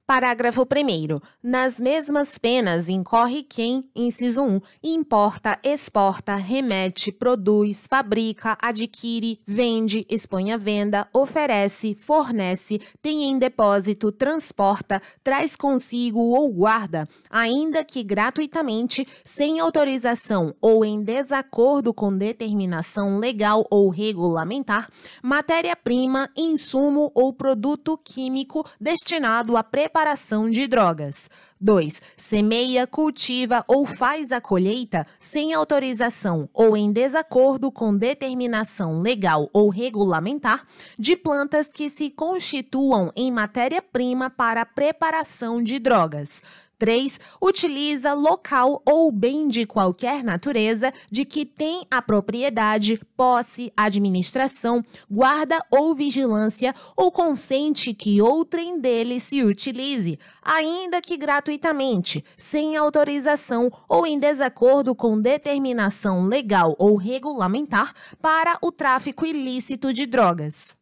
Parágrafo 1º. Nas mesmas penas incorre quem, inciso 1, importa, exporta, remete, produz, fabrica, adquire, vende, expõe à venda, oferece, fornece, tem em depósito, transporta, traz consigo ou guarda, ainda que gratuitamente, sem autorização ou em desacordo com determinação legal ou regulamentar, matéria-prima, insumo ou produto químico destinado à preparação de drogas. 2. Semeia, cultiva ou faz a colheita sem autorização ou em desacordo com determinação legal ou regulamentar de plantas que se constituam em matéria-prima para a preparação de drogas. 3. Utiliza local ou bem de qualquer natureza de que tem a propriedade, posse, administração, guarda ou vigilância ou consente que outrem dele se utilize, ainda que gratuitamente, sem autorização ou em desacordo com determinação legal ou regulamentar para o tráfico ilícito de drogas.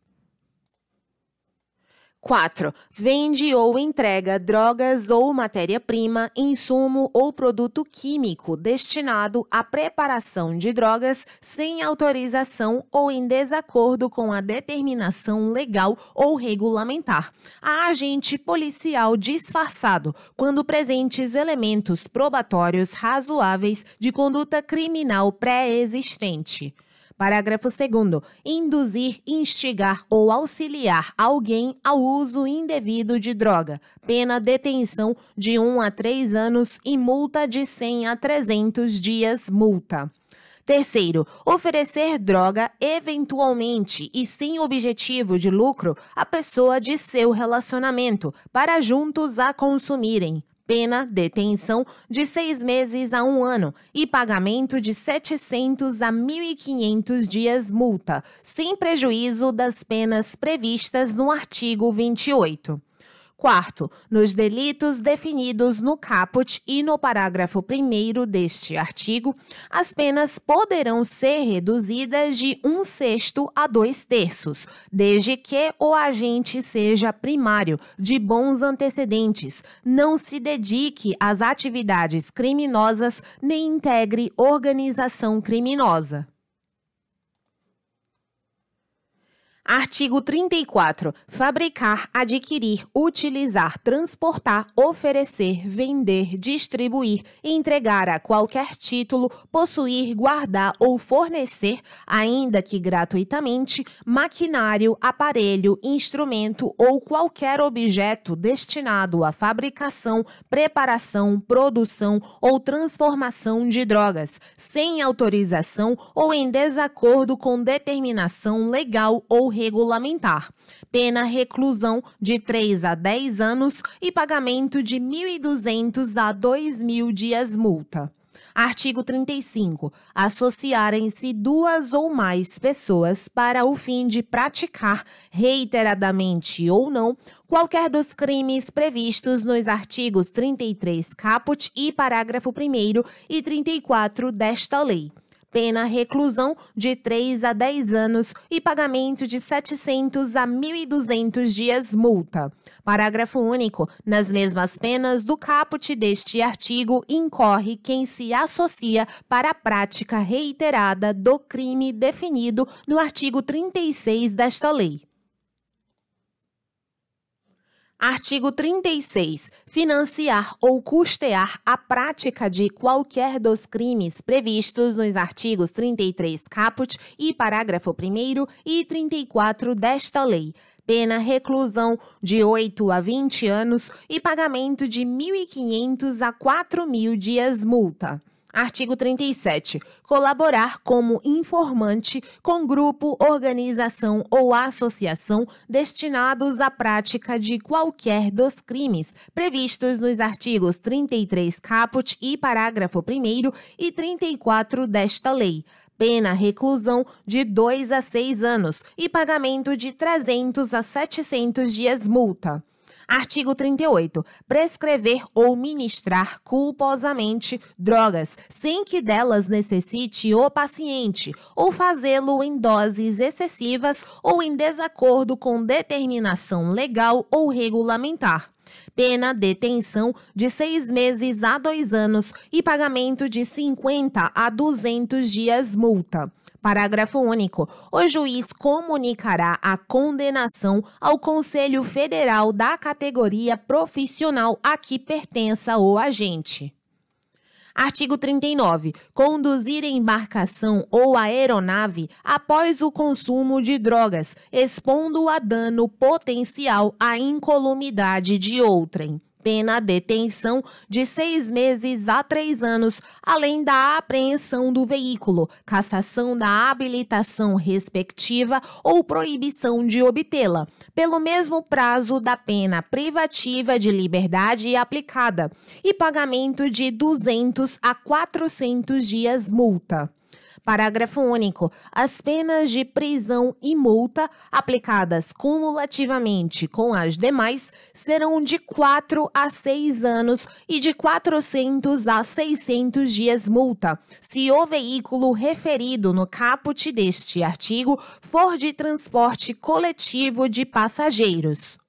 4. Vende ou entrega drogas ou matéria-prima, insumo ou produto químico destinado à preparação de drogas sem autorização ou em desacordo com a determinação legal ou regulamentar a agente policial disfarçado, quando presentes elementos probatórios razoáveis de conduta criminal pré-existente. Parágrafo 2º. Induzir, instigar ou auxiliar alguém ao uso indevido de droga. Pena detenção de 1 a 3 anos e multa de 100 a 300 dias multa. 3º, oferecer droga eventualmente e sem objetivo de lucro à pessoa de seu relacionamento para juntos a consumirem. Pena, detenção de 6 meses a 1 ano e pagamento de 700 a 1.500 dias multa, sem prejuízo das penas previstas no artigo 28. 4º, nos delitos definidos no caput e no parágrafo 1º deste artigo, as penas poderão ser reduzidas de 1/6 a 2/3, desde que o agente seja primário, de bons antecedentes, não se dedique às atividades criminosas nem integre organização criminosa. Artigo 34. Fabricar, adquirir, utilizar, transportar, oferecer, vender, distribuir, entregar a qualquer título, possuir, guardar ou fornecer, ainda que gratuitamente, maquinário, aparelho, instrumento ou qualquer objeto destinado à fabricação, preparação, produção ou transformação de drogas, sem autorização ou em desacordo com determinação legal ou regulamentar. Pena reclusão de 3 a 10 anos e pagamento de 1.200 a 2.000 dias multa. Artigo 35. Associarem-se 2 ou mais pessoas para o fim de praticar, reiteradamente ou não, qualquer dos crimes previstos nos artigos 33 caput e parágrafo 1º e 34 desta lei. Pena reclusão de 3 a 10 anos e pagamento de 700 a 1.200 dias multa. Parágrafo único. Nas mesmas penas do caput deste artigo, incorre quem se associa para a prática reiterada do crime definido no artigo 36 desta lei. Artigo 36. Financiar ou custear a prática de qualquer dos crimes previstos nos artigos 33 caput e parágrafo 1º e 34 desta lei. Pena reclusão de 8 a 20 anos e pagamento de 1.500 a 4.000 dias multa. Artigo 37. Colaborar como informante com grupo, organização ou associação destinados à prática de qualquer dos crimes previstos nos artigos 33 caput e parágrafo 1º e 34 desta lei. Pena reclusão de 2 a 6 anos e pagamento de 300 a 700 dias multa. Artigo 38. Prescrever ou ministrar culposamente drogas, sem que delas necessite o paciente, ou fazê-lo em doses excessivas ou em desacordo com determinação legal ou regulamentar. Pena detenção de 6 meses a 2 anos e pagamento de 50 a 200 dias multa. Parágrafo único. O juiz comunicará a condenação ao Conselho Federal da categoria profissional a que pertença o agente. Artigo 39. Conduzir embarcação ou aeronave após o consumo de drogas, expondo a dano potencial à incolumidade de outrem. Pena detenção de 6 meses a 3 anos, além da apreensão do veículo, cassação da habilitação respectiva ou proibição de obtê-la, pelo mesmo prazo da pena privativa de liberdade aplicada, e pagamento de 200 a 400 dias multa. Parágrafo único. As penas de prisão e multa, aplicadas cumulativamente com as demais, serão de 4 a 6 anos e de 400 a 600 dias multa, se o veículo referido no caput deste artigo for de transporte coletivo de passageiros.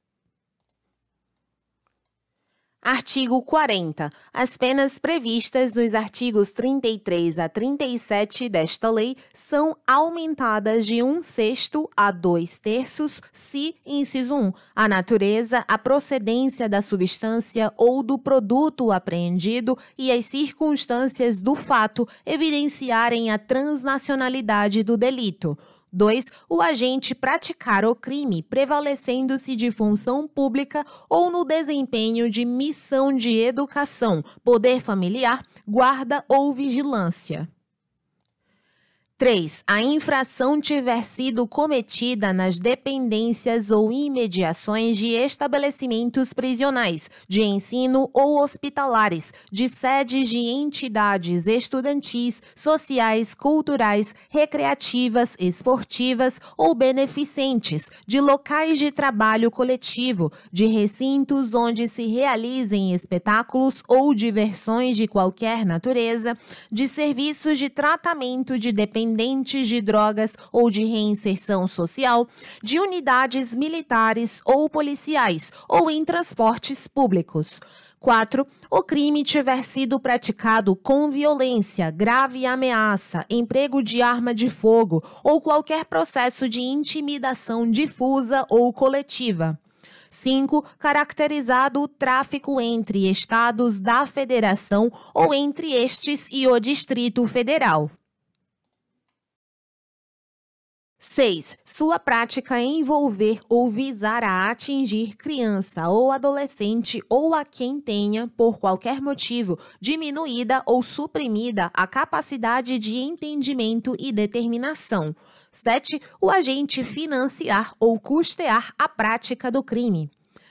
Artigo 40. As penas previstas nos artigos 33 a 37 desta lei são aumentadas de 1/6 a 2/3 se, inciso 1, a natureza, a procedência da substância ou do produto apreendido e as circunstâncias do fato evidenciarem a transnacionalidade do delito. 2. O agente praticar o crime prevalecendo-se de função pública ou no desempenho de missão de educação, poder familiar, guarda ou vigilância. 3. A infração tiver sido cometida nas dependências ou imediações de estabelecimentos prisionais, de ensino ou hospitalares, de sedes de entidades estudantis, sociais, culturais, recreativas, esportivas ou beneficentes, de locais de trabalho coletivo, de recintos onde se realizem espetáculos ou diversões de qualquer natureza, de serviços de tratamento de dependentes de drogas ou de reinserção social, de unidades militares ou policiais ou em transportes públicos. 4. O crime tiver sido praticado com violência, grave ameaça, emprego de arma de fogo ou qualquer processo de intimidação difusa ou coletiva. 5. Caracterizado o tráfico entre estados da federação ou entre estes e o Distrito Federal. 6. Sua prática envolver ou visar a atingir criança ou adolescente ou a quem tenha, por qualquer motivo, diminuída ou suprimida a capacidade de entendimento e determinação. 7. O agente financiar ou custear a prática do crime.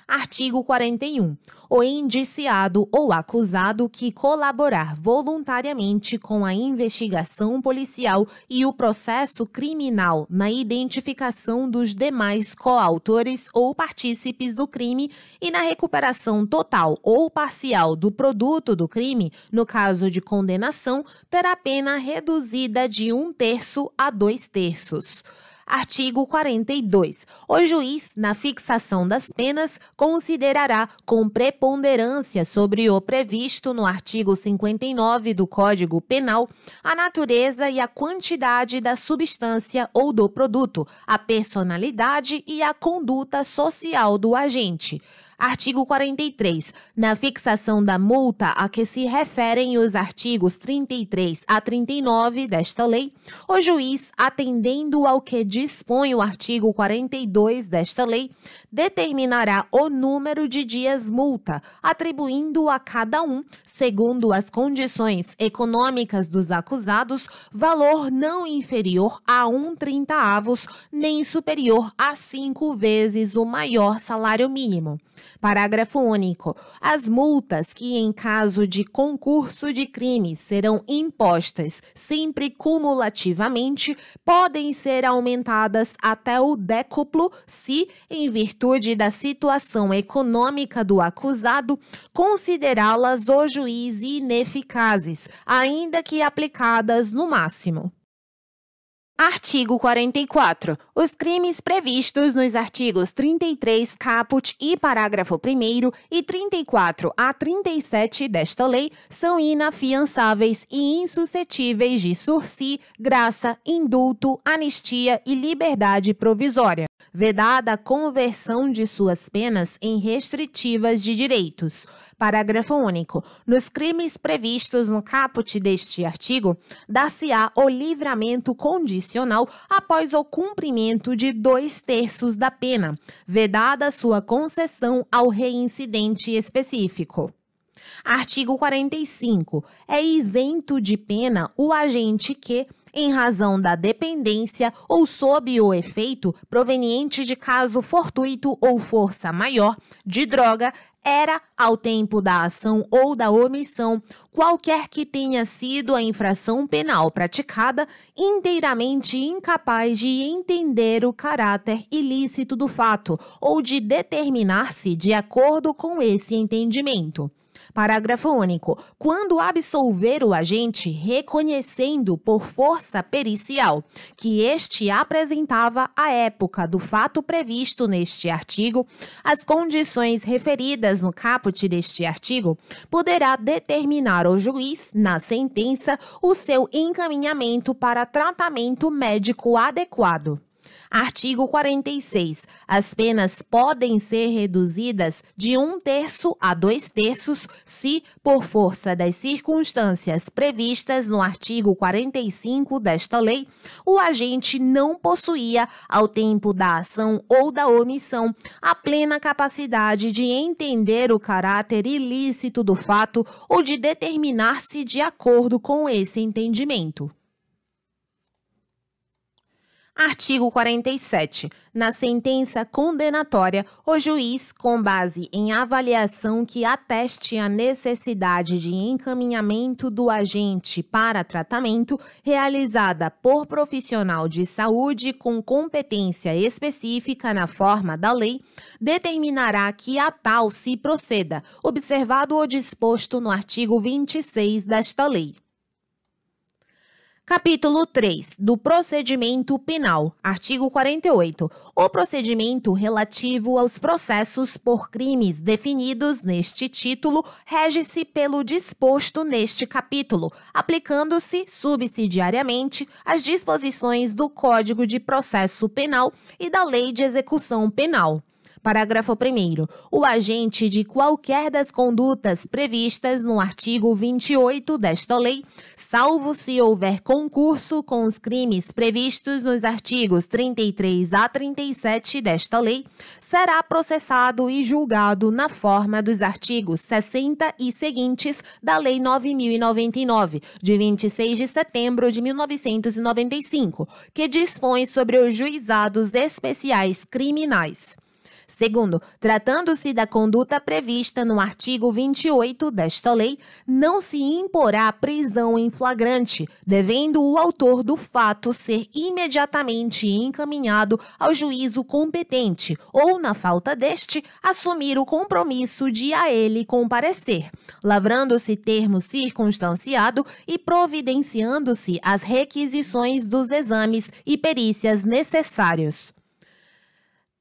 Artigo 41. O indiciado ou acusado que colaborar voluntariamente com a investigação policial e o processo criminal na identificação dos demais coautores ou partícipes do crime e na recuperação total ou parcial do produto do crime, no caso de condenação, terá pena reduzida de 1/3 a 2/3. Artigo 42. O juiz, na fixação das penas, considerará com preponderância sobre o previsto no artigo 59 do Código Penal a natureza e a quantidade da substância ou do produto, a personalidade e a conduta social do agente. Artigo 43. Na fixação da multa a que se referem os artigos 33 a 39 desta lei, o juiz, atendendo ao que dispõe o artigo 42 desta lei, determinará o número de dias multa, atribuindo a cada um, segundo as condições econômicas dos acusados, valor não inferior a 1/30, nem superior a 5 vezes o maior salário mínimo. Parágrafo único. As multas que, em caso de concurso de crime, serão impostas sempre cumulativamente, podem ser aumentadas até o décuplo se, em virtude da situação econômica do acusado, considerá-las o juiz ineficazes, ainda que aplicadas no máximo. Artigo 44. Os crimes previstos nos artigos 33 caput e parágrafo 1º e 34 a 37 desta lei são inafiançáveis e insuscetíveis de sursi, graça, indulto, anistia e liberdade provisória, vedada a conversão de suas penas em restritivas de direitos. Parágrafo único. Nos crimes previstos no caput deste artigo, dar-se-á o livramento condicional após o cumprimento de 2/3 da pena, vedada sua concessão ao reincidente específico. Artigo 45. É isento de pena o agente que, em razão da dependência ou sob o efeito proveniente de caso fortuito ou força maior de droga, era, ao tempo da ação ou da omissão, qualquer que tenha sido a infração penal praticada, inteiramente incapaz de entender o caráter ilícito do fato ou de determinar-se de acordo com esse entendimento. Parágrafo único. Quando absolver o agente, reconhecendo por força pericial que este apresentava à época do fato previsto neste artigo as condições referidas no caput deste artigo, poderá determinar o juiz, na sentença, o seu encaminhamento para tratamento médico adequado. Artigo 46. As penas podem ser reduzidas de 1/3 a 2/3 se, por força das circunstâncias previstas no artigo 45 desta lei, o agente não possuía, ao tempo da ação ou da omissão, a plena capacidade de entender o caráter ilícito do fato ou de determinar-se de acordo com esse entendimento. Artigo 47. Na sentença condenatória, o juiz, com base em avaliação que ateste a necessidade de encaminhamento do agente para tratamento, realizada por profissional de saúde com competência específica na forma da lei, determinará que a tal se proceda, observado o disposto no artigo 26 desta lei. Capítulo 3. Do procedimento penal. Artigo 48. O procedimento relativo aos processos por crimes definidos neste título rege-se pelo disposto neste capítulo, aplicando-se subsidiariamente às disposições do Código de Processo Penal e da Lei de Execução Penal. Parágrafo 1º. O agente de qualquer das condutas previstas no artigo 28 desta lei, salvo se houver concurso com os crimes previstos nos artigos 33 a 37 desta lei, será processado e julgado na forma dos artigos 60 e seguintes da Lei 9.099, de 26 de setembro de 1995, que dispõe sobre os juizados especiais criminais. Segundo, tratando-se da conduta prevista no artigo 28 desta lei, não se imporá prisão em flagrante, devendo o autor do fato ser imediatamente encaminhado ao juízo competente ou, na falta deste, assumir o compromisso de a ele comparecer, lavrando-se termo circunstanciado e providenciando-se as requisições dos exames e perícias necessários.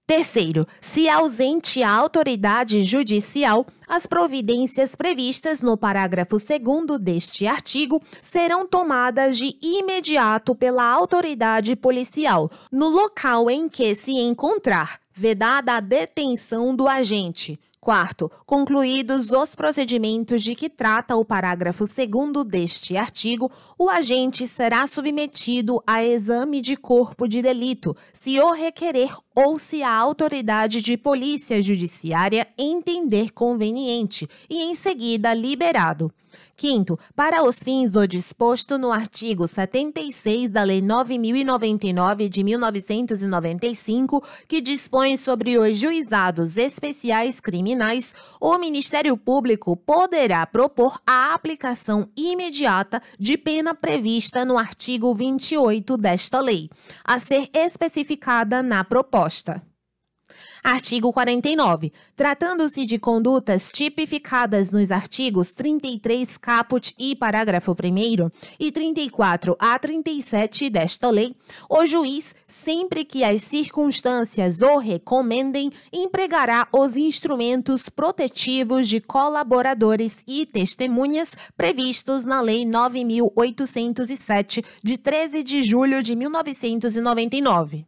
Terceiro, se ausente a autoridade judicial, as providências previstas no parágrafo 2º deste artigo serão tomadas de imediato pela autoridade policial, no local em que se encontrar, vedada a detenção do agente. Quarto, concluídos os procedimentos de que trata o parágrafo 2º deste artigo, o agente será submetido a exame de corpo de delito, se o requerer ou se a autoridade de polícia judiciária entender conveniente, e em seguida liberado. Quinto, para os fins do disposto no artigo 76 da Lei 9.099 de 1995, que dispõe sobre os juizados especiais criminais, o Ministério Público poderá propor a aplicação imediata de pena prevista no artigo 28 desta lei, a ser especificada na proposta. Artigo 49. Tratando-se de condutas tipificadas nos artigos 33 caput e parágrafo 1º e 34 a 37 desta lei, o juiz, sempre que as circunstâncias o recomendem, empregará os instrumentos protetivos de colaboradores e testemunhas previstos na Lei 9.807, de 13 de julho de 1999.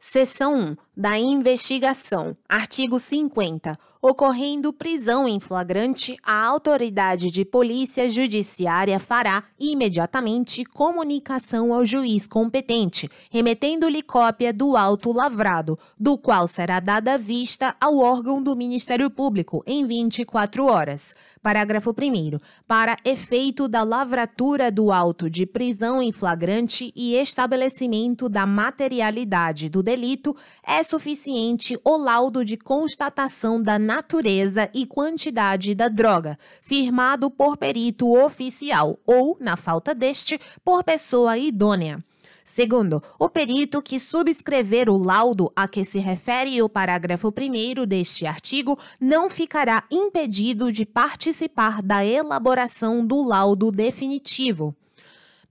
Seção 1. Da investigação. Artigo 50. Ocorrendo prisão em flagrante, a autoridade de polícia judiciária fará imediatamente comunicação ao juiz competente, remetendo-lhe cópia do auto lavrado, do qual será dada vista ao órgão do Ministério Público em 24 horas. Parágrafo 1º. Para efeito da lavratura do auto de prisão em flagrante e estabelecimento da materialidade do delito, é suficiente o laudo de constatação da natureza e quantidade da droga, firmado por perito oficial ou, na falta deste, por pessoa idônea. Segundo, o perito que subscrever o laudo a que se refere o parágrafo 1º deste artigo não ficará impedido de participar da elaboração do laudo definitivo.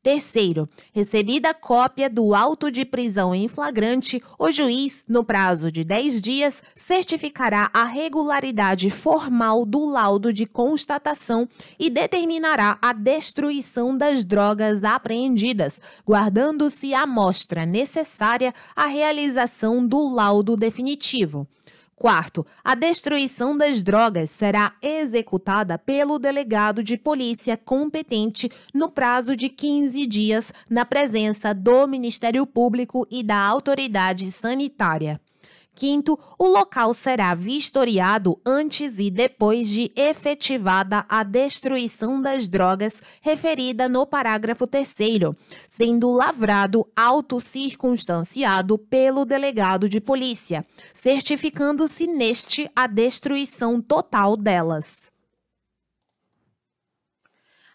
Terceiro, recebida cópia do auto de prisão em flagrante, o juiz, no prazo de 10 dias, certificará a regularidade formal do laudo de constatação e determinará a destruição das drogas apreendidas, guardando-se a amostra necessária à realização do laudo definitivo. Quarto, a destruição das drogas será executada pelo delegado de polícia competente no prazo de 15 dias, na presença do Ministério Público e da autoridade sanitária. Quinto, o local será vistoriado antes e depois de efetivada a destruição das drogas referida no parágrafo 3º, sendo lavrado auto circunstanciado pelo delegado de polícia, certificando-se neste a destruição total delas.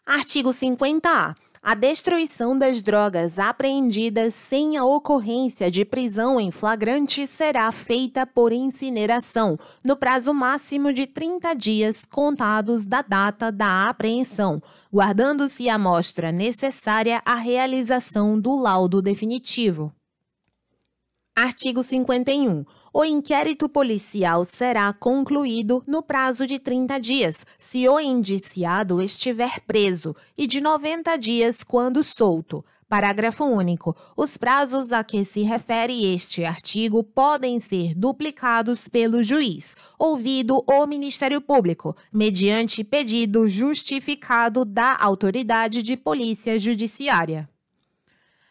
Artigo 50-A. A destruição das drogas apreendidas sem a ocorrência de prisão em flagrante será feita por incineração, no prazo máximo de 30 dias contados da data da apreensão, guardando-se a amostra necessária à realização do laudo definitivo. Artigo 51. O inquérito policial será concluído no prazo de 30 dias, se o indiciado estiver preso, e de 90 dias quando solto. Parágrafo único. Os prazos a que se refere este artigo podem ser duplicados pelo juiz, ouvido o Ministério Público, mediante pedido justificado da autoridade de polícia judiciária.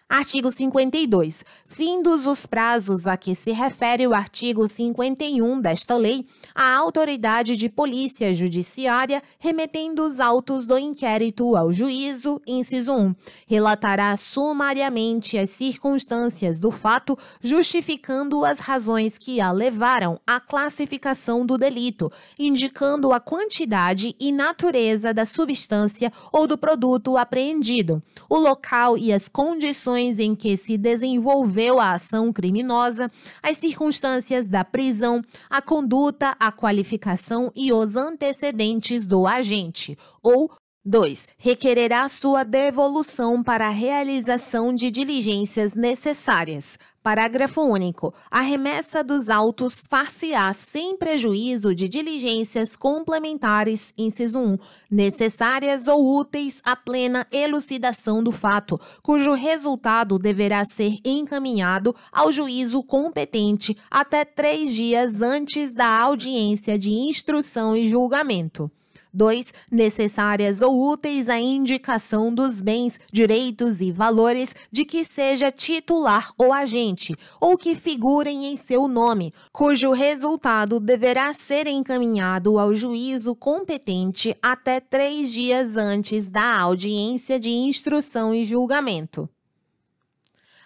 Artigo 52. Findos os prazos a que se refere o artigo 51 desta lei, a autoridade de polícia judiciária, remetendo os autos do inquérito ao juízo, inciso 1, relatará sumariamente as circunstâncias do fato, justificando as razões que a levaram à classificação do delito, indicando a quantidade e natureza da substância ou do produto apreendido, o local e as condições em que se desenvolveu a ação criminosa, as circunstâncias da prisão, a conduta, a qualificação e os antecedentes do agente, ou 2. Requererá sua devolução para a realização de diligências necessárias. Parágrafo único. A remessa dos autos far-se-á sem prejuízo de diligências complementares, inciso 1, necessárias ou úteis à plena elucidação do fato, cujo resultado deverá ser encaminhado ao juízo competente até 3 dias antes da audiência de instrução e julgamento. 2. Necessárias ou úteis à indicação dos bens, direitos e valores de que seja titular ou agente, ou que figurem em seu nome, cujo resultado deverá ser encaminhado ao juízo competente até 3 dias antes da audiência de instrução e julgamento.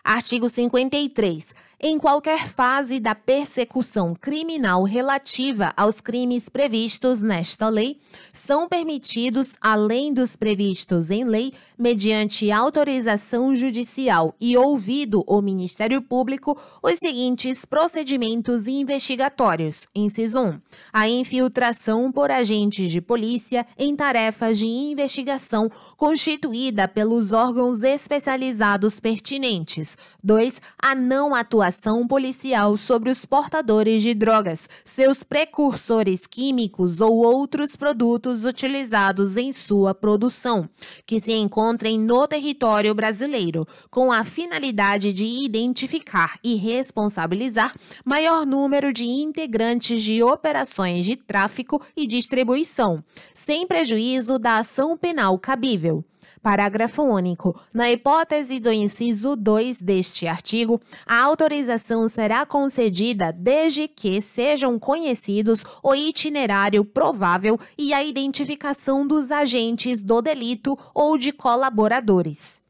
Artigo 53. Em qualquer fase da persecução criminal relativa aos crimes previstos nesta lei, são permitidos, além dos previstos em lei, mediante autorização judicial e ouvido o Ministério Público, os seguintes procedimentos investigatórios. Inciso 1. A infiltração por agentes de polícia em tarefas de investigação constituída pelos órgãos especializados pertinentes. 2. A não atuação policial sobre os portadores de drogas, seus precursores químicos ou outros produtos utilizados em sua produção, que se encontrem no território brasileiro, com a finalidade de identificar e responsabilizar maior número de integrantes de operações de tráfico e distribuição, sem prejuízo da ação penal cabível. Parágrafo único. Na hipótese do inciso 2 deste artigo, a autorização será concedida desde que sejam conhecidos o itinerário provável e a identificação dos agentes do delito ou de colaboradores.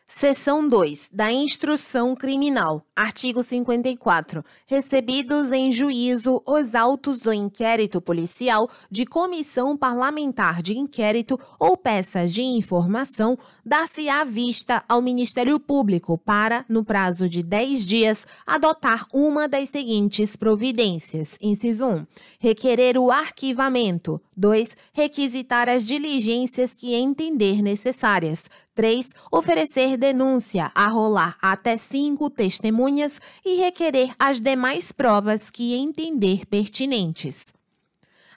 Seção 2. Da Instrução Criminal. Artigo 54. Recebidos em juízo os autos do inquérito policial, de comissão parlamentar de inquérito ou peças de informação, dar-se-á vista ao Ministério Público para, no prazo de 10 dias, adotar uma das seguintes providências. Inciso 1. Requerer o arquivamento. 2. Requisitar as diligências que entender necessárias. 3. Oferecer denúncia, arrolar até 5 testemunhas e requerer as demais provas que entender pertinentes.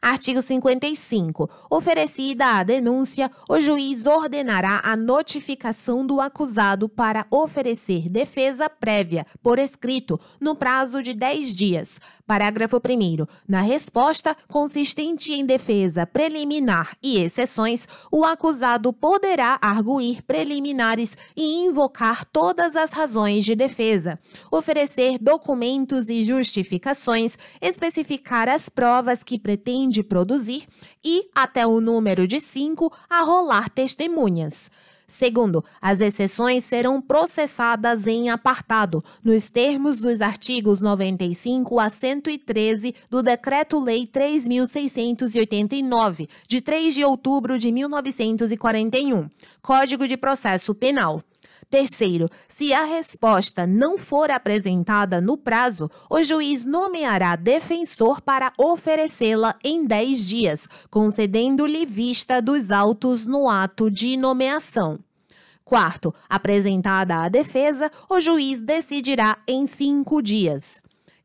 Artigo 55. Oferecida a denúncia, o juiz ordenará a notificação do acusado para oferecer defesa prévia, por escrito, no prazo de 10 dias. Parágrafo 1º. Na resposta consistente em defesa preliminar e exceções, o acusado poderá arguir preliminares e invocar todas as razões de defesa, oferecer documentos e justificações, especificar as provas que pretende produzir e, até o número de 5, arrolar testemunhas. Segundo, as exceções serão processadas em apartado, nos termos dos artigos 95 a 113 do Decreto-Lei 3.689, de 3 de outubro de 1941, Código de Processo Penal. Terceiro, se a resposta não for apresentada no prazo, o juiz nomeará defensor para oferecê-la em 10 dias, concedendo-lhe vista dos autos no ato de nomeação. Quarto, apresentada a defesa, o juiz decidirá em 5 dias.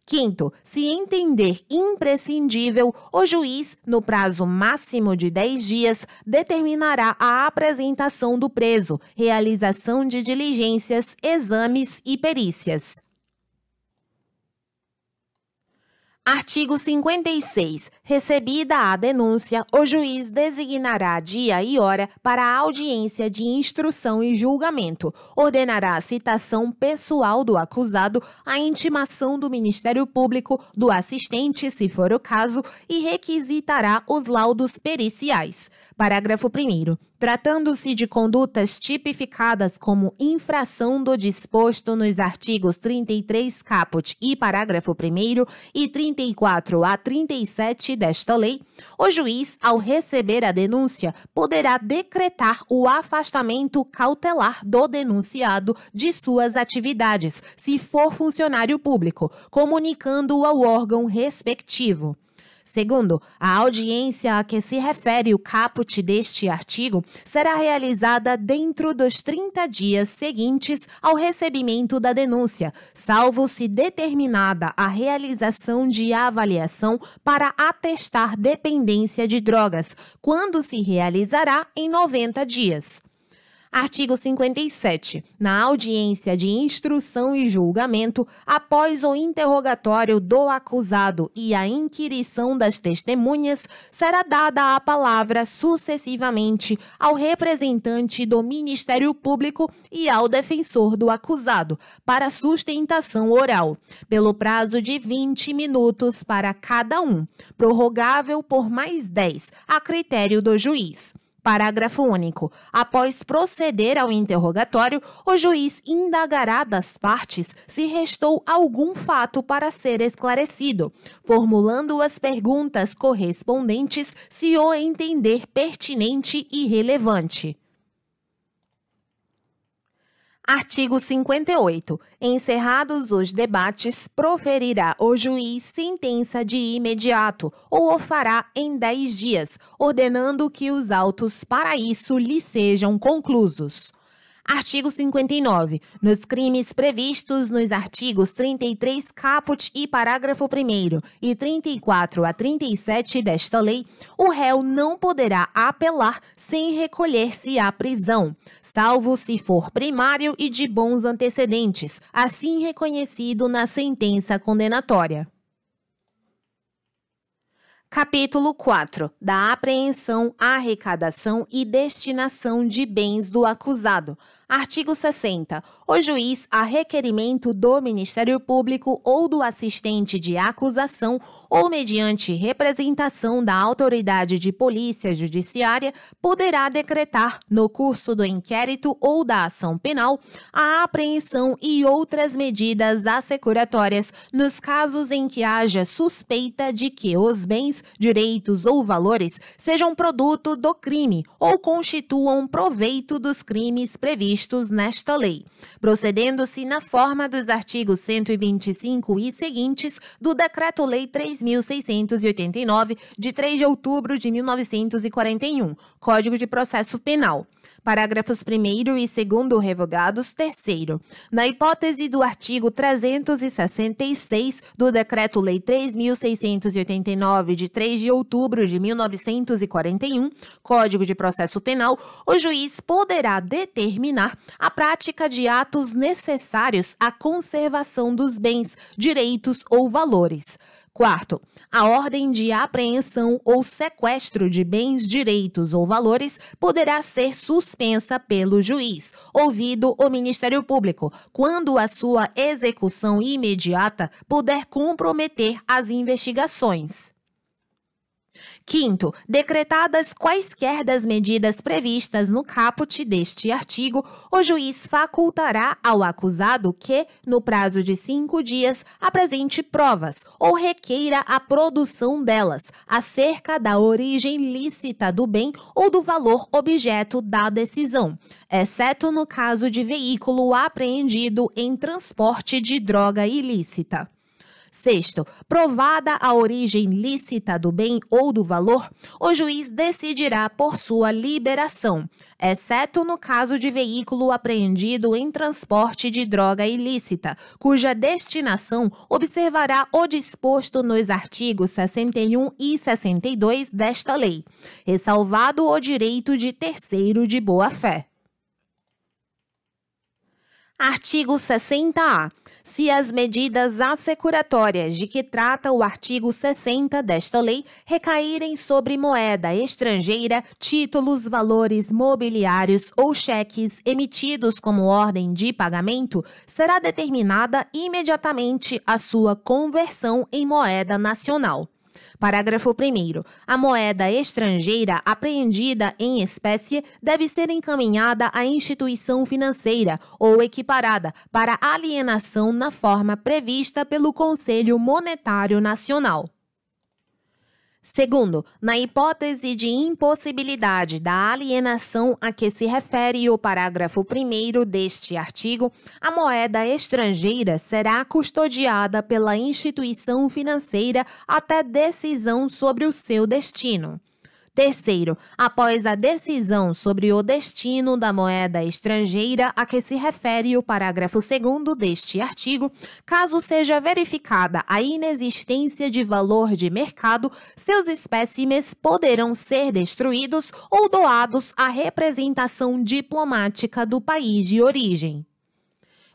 Quinto, se entender imprescindível, o juiz, no prazo máximo de 10 dias, determinará a apresentação do preso, realização de diligências, exames e perícias. Artigo 56. Recebida a denúncia, o juiz designará dia e hora para a audiência de instrução e julgamento, ordenará a citação pessoal do acusado, a intimação do Ministério Público, do assistente, se for o caso, e requisitará os laudos periciais. Parágrafo 1º. Tratando-se de condutas tipificadas como infração do disposto nos artigos 33 caput e parágrafo 1º e 34 a 37 desta lei, o juiz, ao receber a denúncia, poderá decretar o afastamento cautelar do denunciado de suas atividades, se for funcionário público, comunicando-o ao órgão respectivo. Segundo, a audiência a que se refere o caput deste artigo será realizada dentro dos 30 dias seguintes ao recebimento da denúncia, salvo se determinada a realização de avaliação para atestar dependência de drogas, quando se realizará em 90 dias. Artigo 57. Na audiência de instrução e julgamento, após o interrogatório do acusado e a inquirição das testemunhas, será dada a palavra sucessivamente ao representante do Ministério Público e ao defensor do acusado, para sustentação oral, pelo prazo de 20 minutos para cada um, prorrogável por mais 10, a critério do juiz. Parágrafo único. Após proceder ao interrogatório, o juiz indagará das partes se restou algum fato para ser esclarecido, formulando as perguntas correspondentes se o entender pertinente e relevante. Artigo 58. Encerrados os debates, proferirá o juiz sentença de imediato ou o fará em 10 dias, ordenando que os autos para isso lhe sejam conclusos. Artigo 59. Nos crimes previstos nos artigos 33 caput e parágrafo 1º e 34 a 37 desta lei, o réu não poderá apelar sem recolher-se à prisão, salvo se for primário e de bons antecedentes, assim reconhecido na sentença condenatória. Capítulo 4. Da apreensão, arrecadação e destinação de bens do acusado. Artigo 60. O juiz, a requerimento do Ministério Público ou do assistente de acusação ou mediante representação da autoridade de polícia judiciária, poderá decretar, no curso do inquérito ou da ação penal, a apreensão e outras medidas assecuratórias nos casos em que haja suspeita de que os bens, direitos ou valores sejam produto do crime ou constituam proveito dos crimes previstos nesta lei, procedendo-se na forma dos artigos 125 e seguintes do Decreto-Lei 3.689, de 3 de outubro de 1941, Código de Processo Penal. Parágrafos 1º e 2º revogados. 3º. Na hipótese do artigo 366 do Decreto-Lei 3.689, de 3 de outubro de 1941, Código de Processo Penal, o juiz poderá determinar a prática de atos necessários à conservação dos bens, direitos ou valores. 4º, a ordem de apreensão ou sequestro de bens, direitos ou valores poderá ser suspensa pelo juiz, ouvido o Ministério Público, quando a sua execução imediata puder comprometer as investigações. 5º, decretadas quaisquer das medidas previstas no caput deste artigo, o juiz facultará ao acusado que, no prazo de 5 dias, apresente provas ou requeira a produção delas acerca da origem lícita do bem ou do valor objeto da decisão, exceto no caso de veículo apreendido em transporte de droga ilícita. 6º, provada a origem lícita do bem ou do valor, o juiz decidirá por sua liberação, exceto no caso de veículo apreendido em transporte de droga ilícita, cuja destinação observará o disposto nos artigos 61 e 62 desta lei, ressalvado o direito de terceiro de boa-fé. Artigo 60-A. Se as medidas assecuratórias de que trata o artigo 60 desta lei recaírem sobre moeda estrangeira, títulos, valores mobiliários ou cheques emitidos como ordem de pagamento, será determinada imediatamente a sua conversão em moeda nacional. Parágrafo 1º. A moeda estrangeira apreendida em espécie deve ser encaminhada à instituição financeira ou equiparada para alienação na forma prevista pelo Conselho Monetário Nacional. 2º, na hipótese de impossibilidade da alienação a que se refere o parágrafo 1º deste artigo, a moeda estrangeira será custodiada pela instituição financeira até decisão sobre o seu destino. Terceiro, após a decisão sobre o destino da moeda estrangeira a que se refere o parágrafo 2º deste artigo, caso seja verificada a inexistência de valor de mercado, seus espécimes poderão ser destruídos ou doados à representação diplomática do país de origem.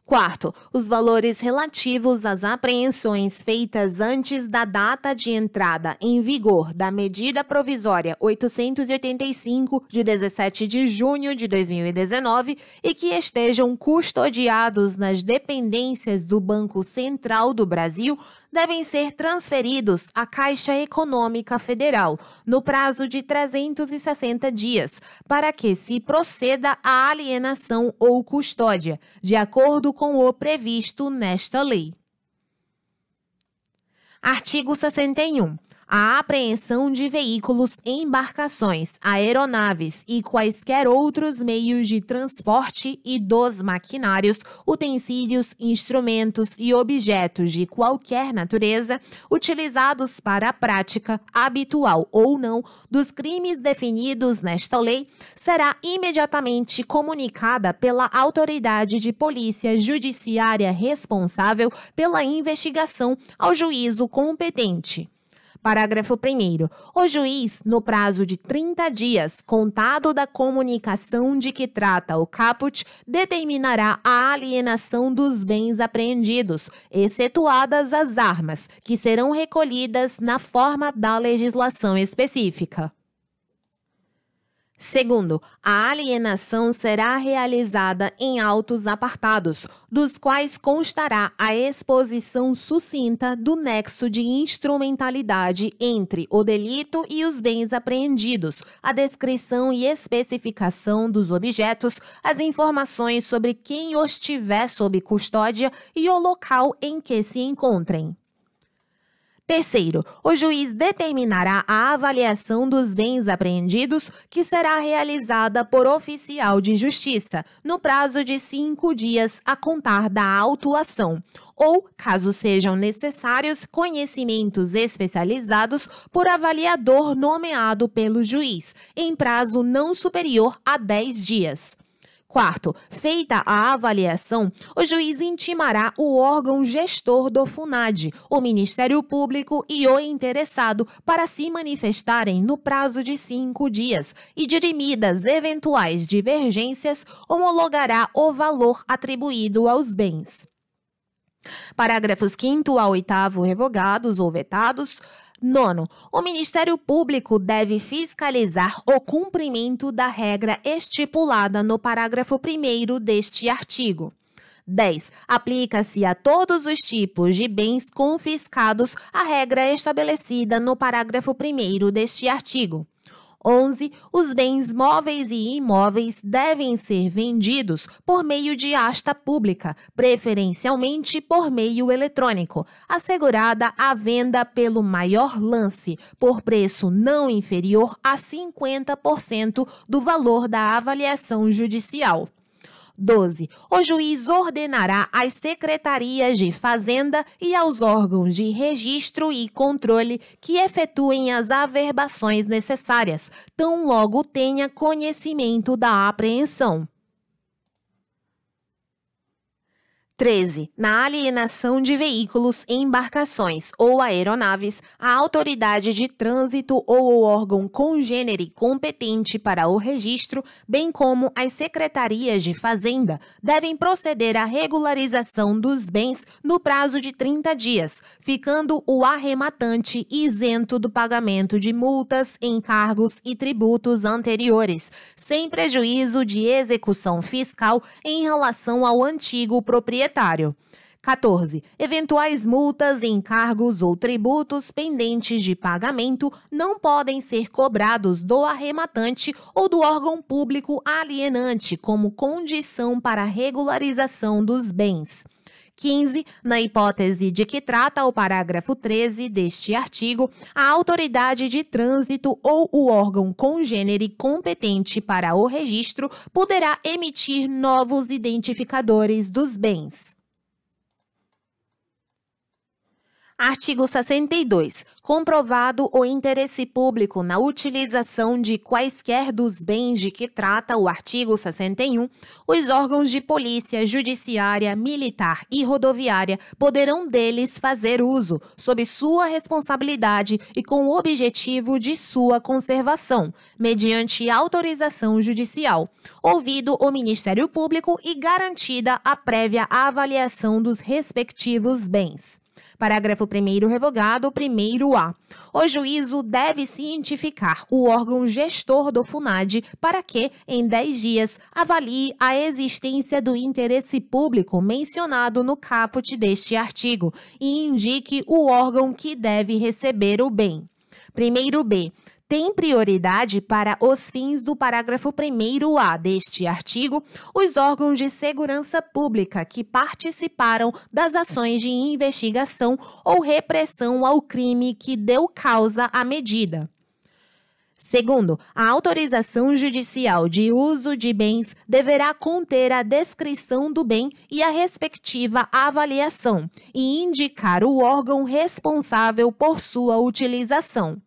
Quarto, os valores relativos às apreensões feitas antes da data de entrada em vigor da Medida Provisória 885, de 17 de junho de 2019, e que estejam custodiados nas dependências do Banco Central do Brasil, devem ser transferidos à Caixa Econômica Federal, no prazo de 360 dias, para que se proceda à alienação ou custódia, de acordo com o previsto nesta lei. Artigo 61. A apreensão de veículos, embarcações, aeronaves e quaisquer outros meios de transporte e dos maquinários, utensílios, instrumentos e objetos de qualquer natureza utilizados para a prática, habitual ou não, dos crimes definidos nesta lei, será imediatamente comunicada pela autoridade de polícia judiciária responsável pela investigação ao juízo competente. Parágrafo 1º. O juiz, no prazo de 30 dias, contado da comunicação de que trata o caput, determinará a alienação dos bens apreendidos, excetuadas as armas, que serão recolhidas na forma da legislação específica. Segundo, a alienação será realizada em autos apartados, dos quais constará a exposição sucinta do nexo de instrumentalidade entre o delito e os bens apreendidos, a descrição e especificação dos objetos, as informações sobre quem os tiver sob custódia e o local em que se encontrem. Terceiro, o juiz determinará a avaliação dos bens apreendidos, que será realizada por oficial de justiça, no prazo de 5 dias a contar da autuação, ou, caso sejam necessários, conhecimentos especializados por avaliador nomeado pelo juiz, em prazo não superior a 10 dias. Quarto, feita a avaliação, o juiz intimará o órgão gestor do FUNAD, o Ministério Público e o interessado para se manifestarem no prazo de 5 dias e, dirimidas eventuais divergências, homologará o valor atribuído aos bens. Parágrafos 5º a 8º revogados ou vetados. Nono, o Ministério Público deve fiscalizar o cumprimento da regra estipulada no parágrafo 1º deste artigo. 10. Aplica-se a todos os tipos de bens confiscados a regra estabelecida no parágrafo 1º deste artigo. 11. Os bens móveis e imóveis devem ser vendidos por meio de asta pública, preferencialmente por meio eletrônico, assegurada a venda pelo maior lance, por preço não inferior a 50% do valor da avaliação judicial. 12. O juiz ordenará às secretarias de Fazenda e aos órgãos de registro e controle que efetuem as averbações necessárias, tão logo tenha conhecimento da apreensão. 13. Na alienação de veículos, embarcações ou aeronaves, a autoridade de trânsito ou o órgão congênere competente para o registro, bem como as secretarias de Fazenda, devem proceder à regularização dos bens no prazo de 30 dias, ficando o arrematante isento do pagamento de multas, encargos e tributos anteriores, sem prejuízo de execução fiscal em relação ao antigo proprietário. 14. Eventuais multas, encargos ou tributos pendentes de pagamento não podem ser cobrados do arrematante ou do órgão público alienante como condição para a regularização dos bens. 15. Na hipótese de que trata o parágrafo 13 deste artigo, a autoridade de trânsito ou o órgão congênere competente para o registro poderá emitir novos identificadores dos bens. Artigo 62. Comprovado o interesse público na utilização de quaisquer dos bens de que trata o artigo 61, os órgãos de polícia judiciária, militar e rodoviária poderão deles fazer uso, sob sua responsabilidade e com o objetivo de sua conservação, mediante autorização judicial, ouvido o Ministério Público e garantida a prévia avaliação dos respectivos bens. Parágrafo 1º revogado, 1º-A. O juízo deve cientificar o órgão gestor do FUNAD para que, em 10 dias, avalie a existência do interesse público mencionado no caput deste artigo e indique o órgão que deve receber o bem. 1º-B. Tem prioridade para os fins do parágrafo 1º-A deste artigo os órgãos de segurança pública que participaram das ações de investigação ou repressão ao crime que deu causa à medida. Segundo, a autorização judicial de uso de bens deverá conter a descrição do bem e a respectiva avaliação e indicar o órgão responsável por sua utilização.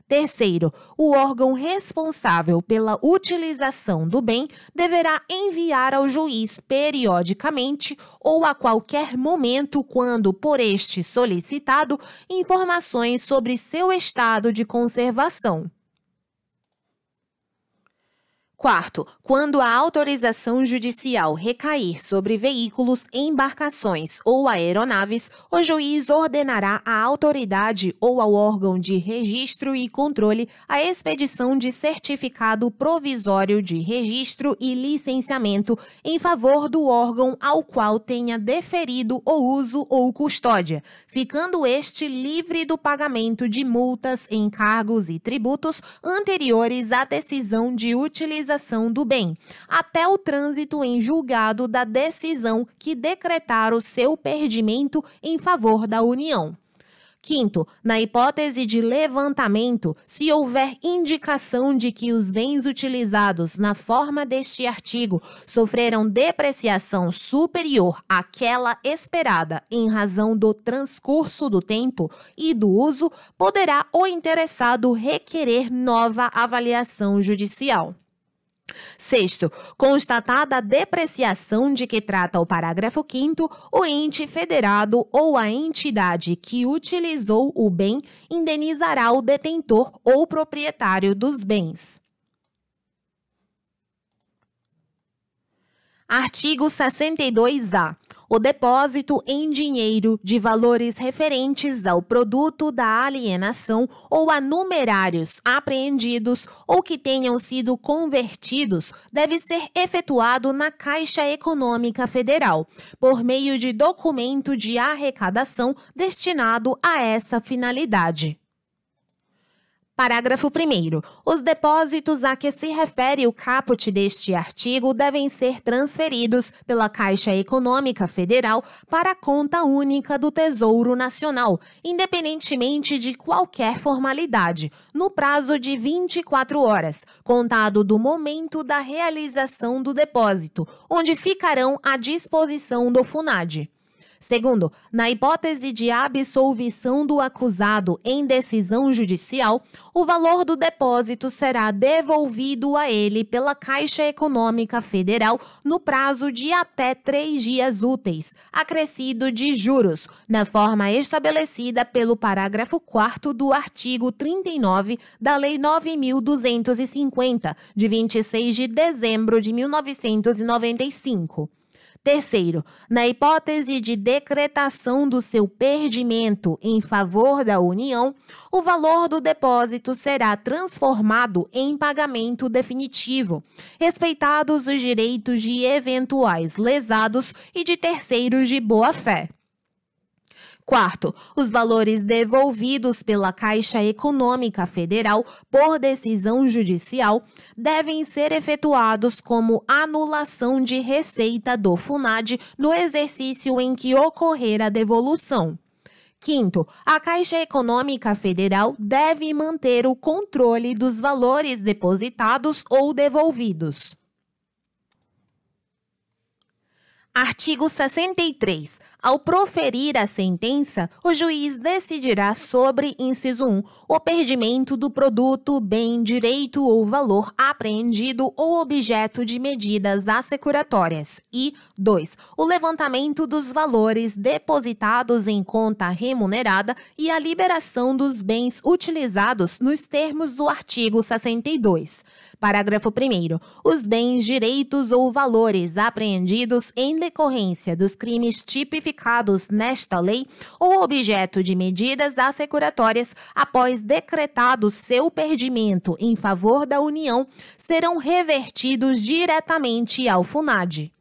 Terceiro, o órgão responsável pela utilização do bem deverá enviar ao juiz periodicamente ou a qualquer momento, quando por este solicitado, informações sobre seu estado de conservação. Quarto, quando a autorização judicial recair sobre veículos, embarcações ou aeronaves, o juiz ordenará à autoridade ou ao órgão de registro e controle a expedição de certificado provisório de registro e licenciamento em favor do órgão ao qual tenha deferido o uso ou custódia, ficando este livre do pagamento de multas, encargos e tributos anteriores à decisão de utilização do bem, até o trânsito em julgado da decisão que decretar o seu perdimento em favor da União. Quinto, na hipótese de levantamento, se houver indicação de que os bens utilizados na forma deste artigo sofreram depreciação superior àquela esperada em razão do transcurso do tempo e do uso, poderá o interessado requerer nova avaliação judicial. Sexto, constatada a depreciação de que trata o parágrafo 5º, o ente federado ou a entidade que utilizou o bem indenizará o detentor ou proprietário dos bens. Artigo 62-A. O depósito em dinheiro de valores referentes ao produto da alienação ou a numerários apreendidos ou que tenham sido convertidos deve ser efetuado na Caixa Econômica Federal, por meio de documento de arrecadação destinado a essa finalidade. Parágrafo 1º. Os depósitos a que se refere o caput deste artigo devem ser transferidos pela Caixa Econômica Federal para a conta única do Tesouro Nacional, independentemente de qualquer formalidade, no prazo de 24 horas, contado do momento da realização do depósito, onde ficarão à disposição do FUNAD. Segundo, na hipótese de absolvição do acusado em decisão judicial, o valor do depósito será devolvido a ele pela Caixa Econômica Federal no prazo de até 3 dias úteis, acrescido de juros, na forma estabelecida pelo parágrafo 4º do artigo 39 da Lei 9.250, de 26 de dezembro de 1995. Terceiro, na hipótese de decretação do seu perdimento em favor da União, o valor do depósito será transformado em pagamento definitivo, respeitados os direitos de eventuais lesados e de terceiros de boa-fé. Quarto, os valores devolvidos pela Caixa Econômica Federal por decisão judicial devem ser efetuados como anulação de receita do FUNAD no exercício em que ocorrer a devolução. Quinto, a Caixa Econômica Federal deve manter o controle dos valores depositados ou devolvidos. Artigo 63. Ao proferir a sentença, o juiz decidirá sobre, inciso 1, o perdimento do produto, bem, direito ou valor apreendido ou objeto de medidas assecuratórias e 2, o levantamento dos valores depositados em conta remunerada e a liberação dos bens utilizados nos termos do artigo 62. Parágrafo 1º. Os bens, direitos ou valores apreendidos em decorrência dos crimes tipificados nesta lei ou objeto de medidas assecuratórias após decretado seu perdimento em favor da União serão revertidos diretamente ao FUNAD.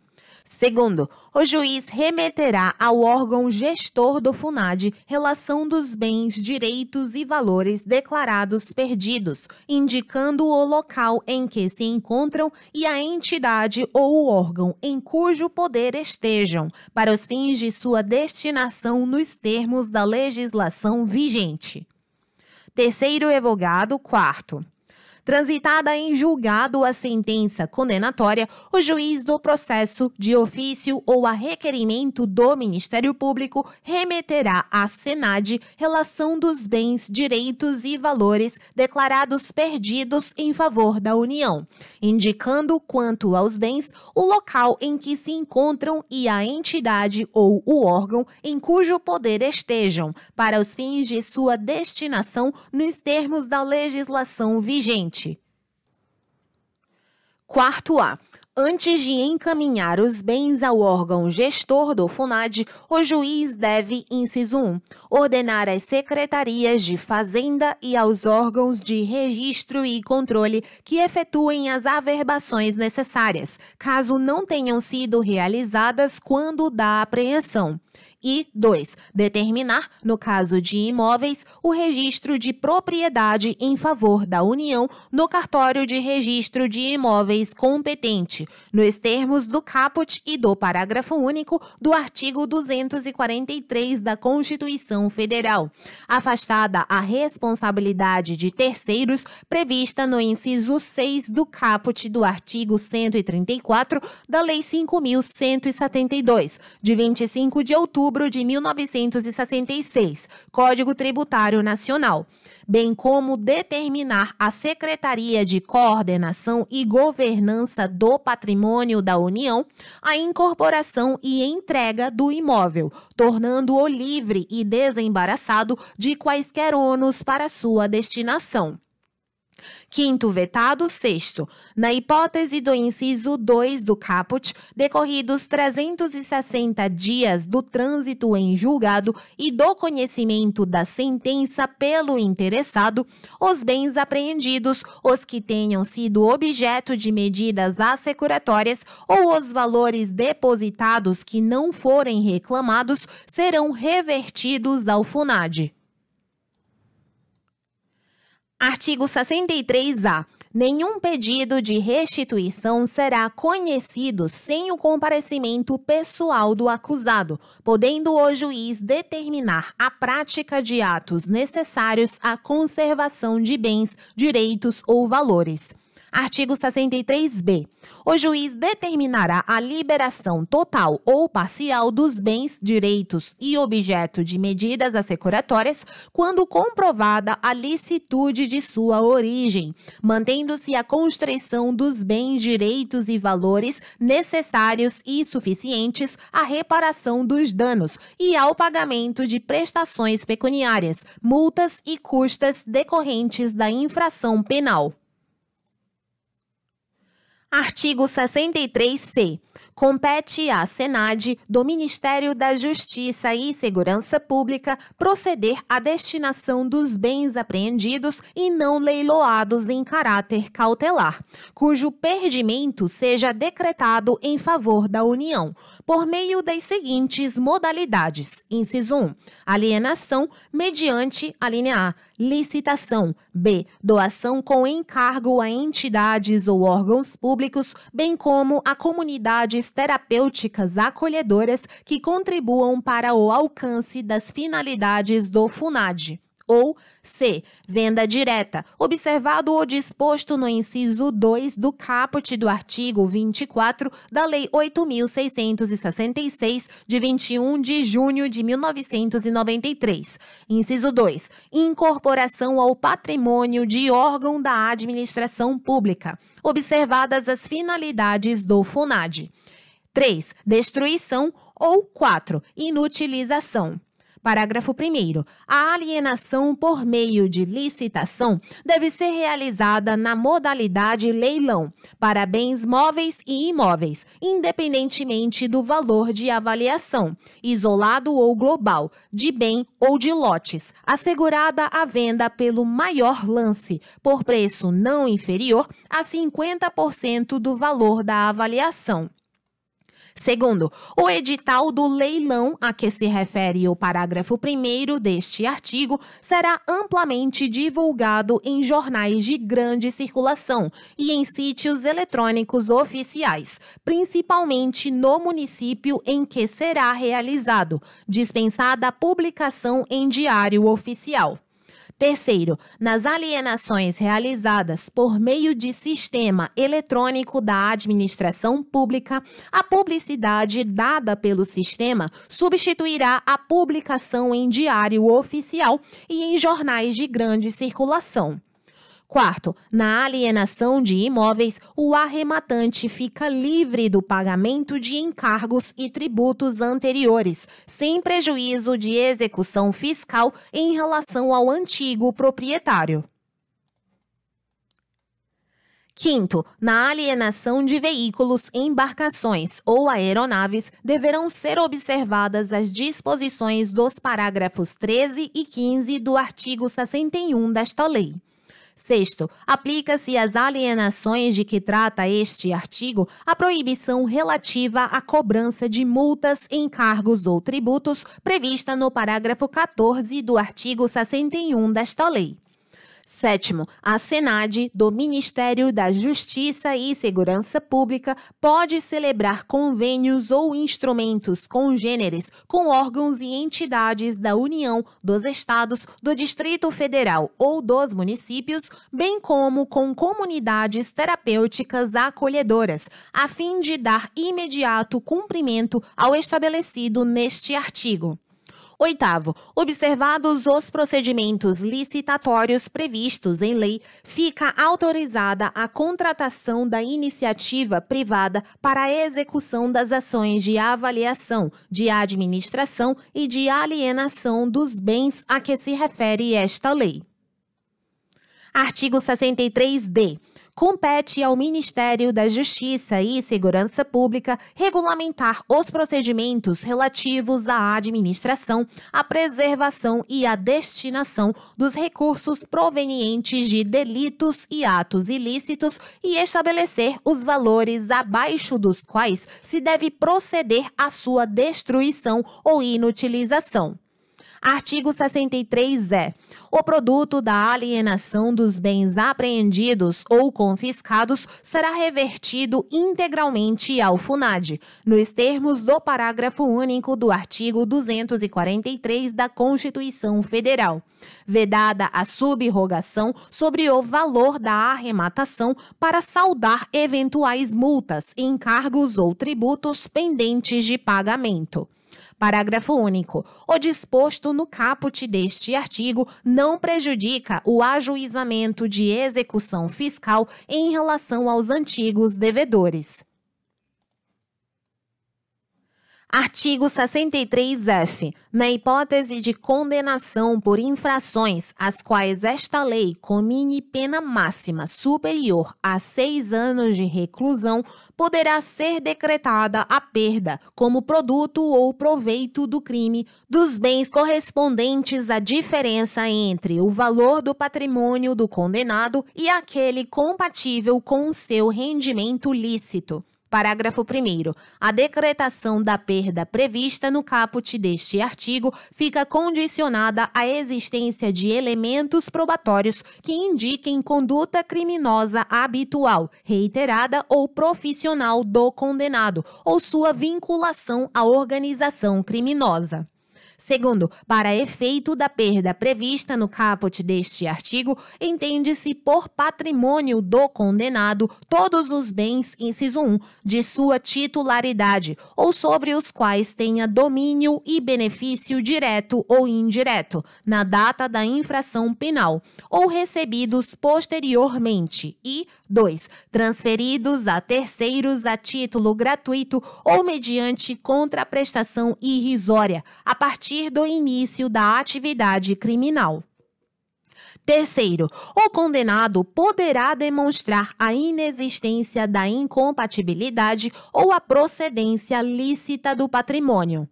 Segundo, o juiz remeterá ao órgão gestor do FUNAD relação dos bens, direitos e valores declarados perdidos, indicando o local em que se encontram e a entidade ou o órgão em cujo poder estejam, para os fins de sua destinação nos termos da legislação vigente. Terceiro revogado, quarto. Transitada em julgado a sentença condenatória, o juiz do processo, de ofício ou a requerimento do Ministério Público, remeterá à SENAD relação dos bens, direitos e valores declarados perdidos em favor da União, indicando quanto aos bens, o local em que se encontram e a entidade ou o órgão em cujo poder estejam, para os fins de sua destinação nos termos da legislação vigente. Quarto A. Antes de encaminhar os bens ao órgão gestor do FUNAD, o juiz deve, inciso 1, ordenar às secretarias de Fazenda e aos órgãos de registro e controle que efetuem as averbações necessárias, caso não tenham sido realizadas quando da apreensão. E 2. Determinar, no caso de imóveis, o registro de propriedade em favor da União no cartório de registro de imóveis competente, nos termos do caput e do parágrafo único do artigo 243 da Constituição Federal, afastada a responsabilidade de terceiros prevista no inciso 6 do caput do artigo 134 da Lei 5.172, de 25 de outubro de 1966, Código Tributário Nacional, bem como determinar a Secretaria de Coordenação e Governança do Patrimônio da União a incorporação e entrega do imóvel, tornando-o livre e desembaraçado de quaisquer ônus para sua destinação. Quinto vetado, sexto. Na hipótese do inciso 2 do caput, decorridos 360 dias do trânsito em julgado e do conhecimento da sentença pelo interessado, os bens apreendidos, os que tenham sido objeto de medidas assecuratórias ou os valores depositados que não forem reclamados, serão revertidos ao FUNAD. Artigo 63-A. Nenhum pedido de restituição será conhecido sem o comparecimento pessoal do acusado, podendo o juiz determinar a prática de atos necessários à conservação de bens, direitos ou valores. Artigo 63-B. O juiz determinará a liberação total ou parcial dos bens, direitos e objeto de medidas assecuratórias quando comprovada a licitude de sua origem, mantendo-se a constrição dos bens, direitos e valores necessários e suficientes à reparação dos danos e ao pagamento de prestações pecuniárias, multas e custas decorrentes da infração penal. Artigo 63-C. Compete à SENAD, do Ministério da Justiça e Segurança Pública, proceder à destinação dos bens apreendidos e não leiloados em caráter cautelar, cujo perdimento seja decretado em favor da União, por meio das seguintes modalidades. Inciso 1. Alienação mediante, alínea A, licitação. B. Doação com encargo a entidades ou órgãos públicos, bem como a comunidades terapêuticas acolhedoras que contribuam para o alcance das finalidades do FUNAD. Ou C. Venda direta, observado o disposto no inciso 2 do caput do artigo 24 da Lei 8.666, de 21 de junho de 1993. Inciso 2. Incorporação ao patrimônio de órgão da administração pública, observadas as finalidades do FUNAD. 3. Destruição. Ou 4. Inutilização. Parágrafo 1º. A alienação por meio de licitação deve ser realizada na modalidade leilão para bens móveis e imóveis, independentemente do valor de avaliação, isolado ou global, de bem ou de lotes, assegurada a venda pelo maior lance, por preço não inferior a 50% do valor da avaliação. Segundo, o edital do leilão a que se refere o parágrafo 1º deste artigo será amplamente divulgado em jornais de grande circulação e em sítios eletrônicos oficiais, principalmente no município em que será realizado, dispensada a publicação em diário oficial. Terceiro, nas alienações realizadas por meio de sistema eletrônico da administração pública, a publicidade dada pelo sistema substituirá a publicação em diário oficial e em jornais de grande circulação. Quarto, na alienação de imóveis, o arrematante fica livre do pagamento de encargos e tributos anteriores, sem prejuízo de execução fiscal em relação ao antigo proprietário. Quinto, na alienação de veículos, embarcações ou aeronaves, deverão ser observadas as disposições dos parágrafos 13 e 15 do artigo 61 desta lei. Sexto, aplica-se às alienações de que trata este artigo a proibição relativa à cobrança de multas, encargos ou tributos prevista no parágrafo 14 do artigo 61 desta lei. Sétimo, a SENAD, do Ministério da Justiça e Segurança Pública, pode celebrar convênios ou instrumentos congêneres com órgãos e entidades da União, dos Estados, do Distrito Federal ou dos municípios, bem como com comunidades terapêuticas acolhedoras, a fim de dar imediato cumprimento ao estabelecido neste artigo. Oitavo, observados os procedimentos licitatórios previstos em lei, fica autorizada a contratação da iniciativa privada para a execução das ações de avaliação, de administração e de alienação dos bens a que se refere esta lei. Artigo 63-D. Compete ao Ministério da Justiça e Segurança Pública regulamentar os procedimentos relativos à administração, à preservação e à destinação dos recursos provenientes de delitos e atos ilícitos e estabelecer os valores abaixo dos quais se deve proceder à sua destruição ou inutilização. Artigo 63-E. O produto da alienação dos bens apreendidos ou confiscados será revertido integralmente ao FUNAD, nos termos do parágrafo único do artigo 243 da Constituição Federal, vedada a subrogação sobre o valor da arrematação para saldar eventuais multas, encargos ou tributos pendentes de pagamento. Parágrafo único. O disposto no caput deste artigo não prejudica o ajuizamento de execução fiscal em relação aos antigos devedores. Artigo 63-F. Na hipótese de condenação por infrações às quais esta lei comine pena máxima superior a 6 anos de reclusão, poderá ser decretada a perda, como produto ou proveito do crime, dos bens correspondentes à diferença entre o valor do patrimônio do condenado e aquele compatível com o seu rendimento lícito. Parágrafo 1º. A decretação da perda prevista no caput deste artigo fica condicionada à existência de elementos probatórios que indiquem conduta criminosa habitual, reiterada ou profissional do condenado, ou sua vinculação à organização criminosa. Segundo, para efeito da perda prevista no caput deste artigo, entende-se por patrimônio do condenado todos os bens, inciso 1, de sua titularidade, ou sobre os quais tenha domínio e benefício direto ou indireto, na data da infração penal, ou recebidos posteriormente, e 2. Transferidos a terceiros a título gratuito ou mediante contraprestação irrisória, a partir do início da atividade criminal. Terceiro, o condenado poderá demonstrar a inexistência da incompatibilidade ou a procedência lícita do patrimônio.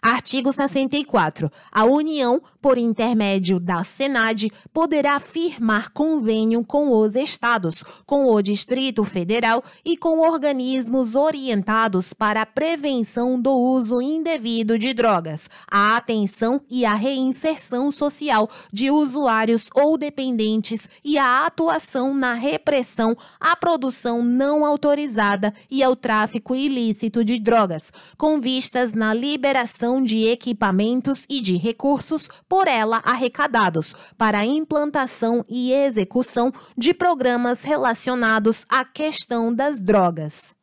Artigo 64. A União, por intermédio da Senad, poderá firmar convênio com os Estados, com o Distrito Federal e com organismos orientados para a prevenção do uso indevido de drogas, a atenção e a reinserção social de usuários ou dependentes e a atuação na repressão à produção não autorizada e ao tráfico ilícito de drogas, com vistas na liberação de equipamentos e de recursos por ela arrecadados para a implantação e execução de programas relacionados à questão das drogas.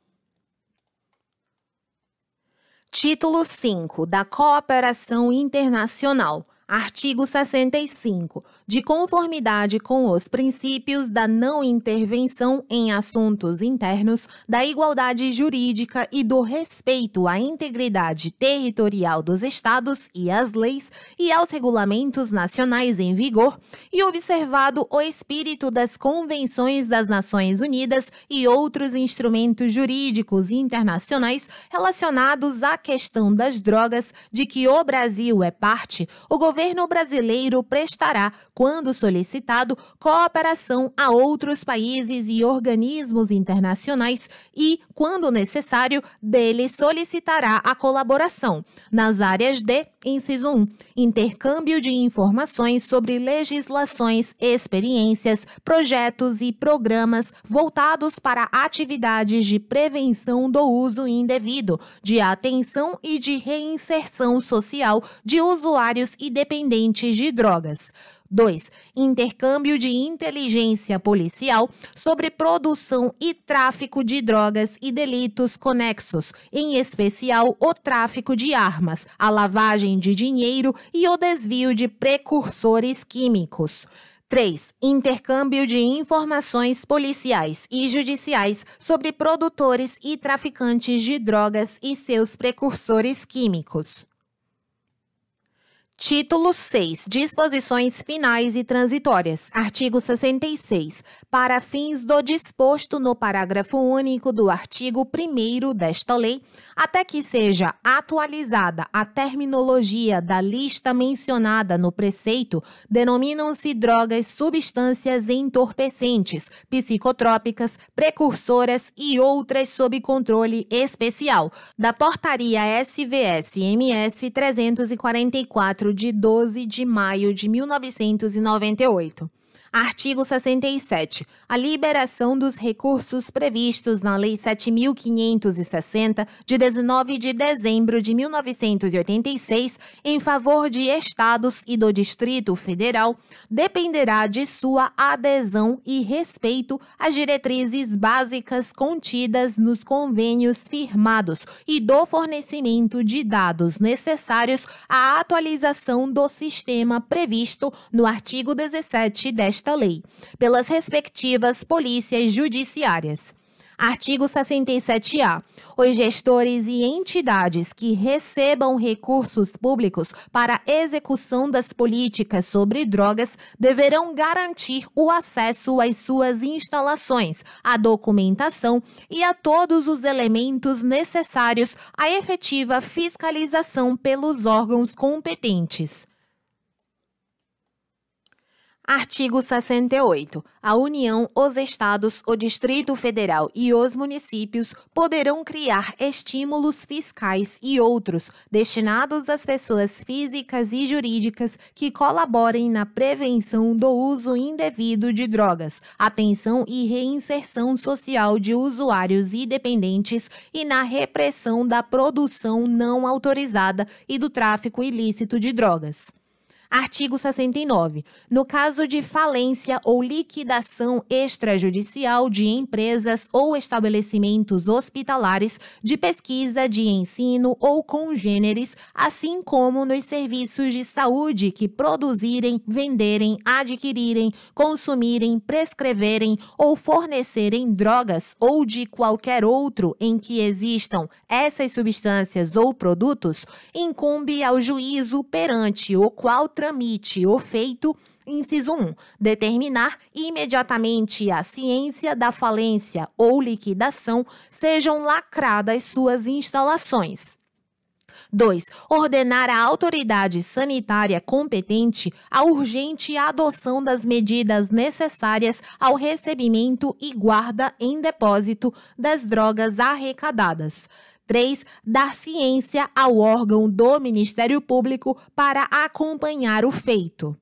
Título 5 da Cooperação Internacional. Artigo 65. De conformidade com os princípios da não intervenção em assuntos internos, da igualdade jurídica e do respeito à integridade territorial dos Estados e às leis e aos regulamentos nacionais em vigor, e observado o espírito das Convenções das Nações Unidas e outros instrumentos jurídicos internacionais relacionados à questão das drogas, de que o Brasil é parte, o governo brasileiro prestará, quando solicitado, cooperação a outros países e organismos internacionais e, quando necessário, dele solicitará a colaboração nas áreas de, inciso 1, intercâmbio de informações sobre legislações, experiências, projetos e programas voltados para atividades de prevenção do uso indevido, de atenção e de reinserção social de usuários e dependentes de drogas. 2. Intercâmbio de inteligência policial sobre produção e tráfico de drogas e delitos conexos, em especial o tráfico de armas, a lavagem de dinheiro e o desvio de precursores químicos. 3. Intercâmbio de informações policiais e judiciais sobre produtores e traficantes de drogas e seus precursores químicos. Título 6. Disposições finais e transitórias. Artigo 66. Para fins do disposto no parágrafo único do artigo 1º desta lei, até que seja atualizada a terminologia da lista mencionada no preceito, denominam-se drogas substâncias entorpecentes, psicotrópicas, precursoras e outras sob controle especial, da Portaria SVS-MS 344 de 12 de maio de 1998. Artigo 67. A liberação dos recursos previstos na Lei 7.560, de 19 de dezembro de 1986, em favor de Estados e do Distrito Federal, dependerá de sua adesão e respeito às diretrizes básicas contidas nos convênios firmados e do fornecimento de dados necessários à atualização do sistema previsto no artigo 17 desta lei, pelas respectivas polícias judiciárias. Artigo 67-A. Os gestores e entidades que recebam recursos públicos para execução das políticas sobre drogas deverão garantir o acesso às suas instalações, à documentação e a todos os elementos necessários à efetiva fiscalização pelos órgãos competentes. Artigo 68. A União, os Estados, o Distrito Federal e os municípios poderão criar estímulos fiscais e outros destinados às pessoas físicas e jurídicas que colaborem na prevenção do uso indevido de drogas, atenção e reinserção social de usuários e dependentes e na repressão da produção não autorizada e do tráfico ilícito de drogas. Artigo 69. No caso de falência ou liquidação extrajudicial de empresas ou estabelecimentos hospitalares, de pesquisa, de ensino ou congêneres, assim como nos serviços de saúde que produzirem, venderem, adquirirem, consumirem, prescreverem ou fornecerem drogas ou de qualquer outro em que existam essas substâncias ou produtos, incumbe ao juízo perante o qual tramite o feito, inciso 1, determinar imediatamente a ciência da falência ou liquidação, sejam lacradas suas instalações. 2. Ordenar à autoridade sanitária competente a urgente adoção das medidas necessárias ao recebimento e guarda em depósito das drogas arrecadadas. 3. Dar ciência ao órgão do Ministério Público para acompanhar o feito.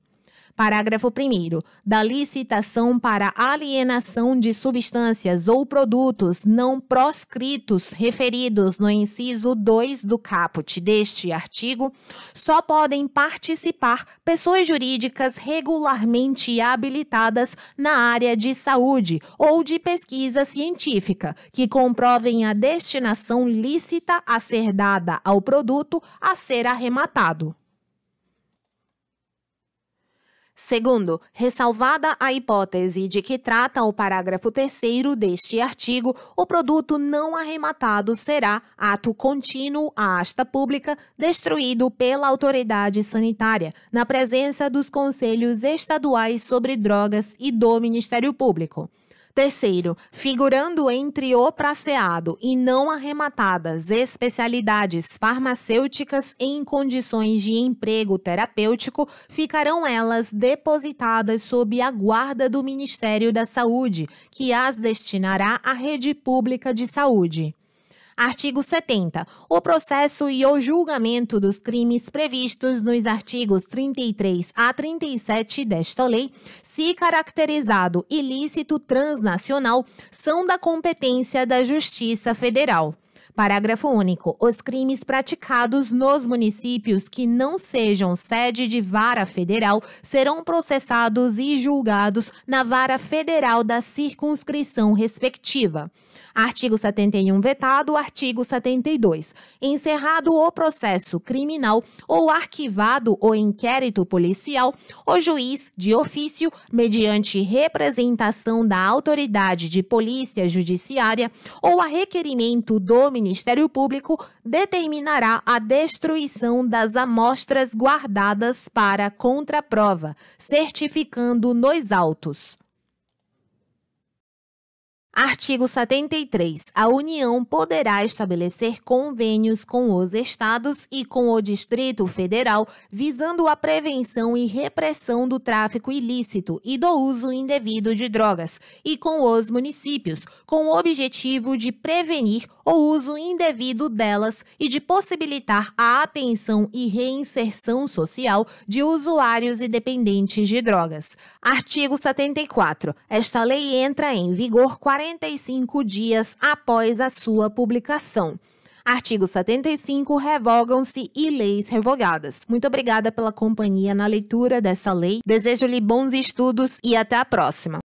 Parágrafo 1º. Da licitação para alienação de substâncias ou produtos não proscritos referidos no inciso 2 do caput deste artigo, só podem participar pessoas jurídicas regularmente habilitadas na área de saúde ou de pesquisa científica, que comprovem a destinação lícita a ser dada ao produto a ser arrematado. Segundo, ressalvada a hipótese de que trata o parágrafo 3º deste artigo, o produto não arrematado será, ato contínuo à asta pública, destruído pela autoridade sanitária, na presença dos Conselhos Estaduais sobre Drogas e do Ministério Público. Terceiro, figurando entre o praceado e não arrematadas especialidades farmacêuticas em condições de emprego terapêutico, ficarão elas depositadas sob a guarda do Ministério da Saúde, que as destinará à rede pública de saúde. Artigo 70. O processo e o julgamento dos crimes previstos nos artigos 33 a 37 desta lei, se caracterizado ilícito transnacional, são da competência da Justiça Federal. Parágrafo único. Os crimes praticados nos municípios que não sejam sede de vara federal serão processados e julgados na vara federal da circunscrição respectiva. Artigo 71 vetado, artigo 72. Encerrado o processo criminal ou arquivado o inquérito policial, o juiz, de ofício, mediante representação da autoridade de polícia judiciária ou a requerimento do Ministério Público, determinará a destruição das amostras guardadas para contraprova, certificando nos autos. Artigo 73. A União poderá estabelecer convênios com os Estados e com o Distrito Federal visando a prevenção e repressão do tráfico ilícito e do uso indevido de drogas e com os municípios, com o objetivo de prevenir o uso indevido delas e de possibilitar a atenção e reinserção social de usuários e dependentes de drogas. Artigo 74. Esta lei entra em vigor 45 dias após a sua publicação. Artigo 75. Revogam-se e leis revogadas. Muito obrigada pela companhia na leitura dessa lei. Desejo-lhe bons estudos e até a próxima.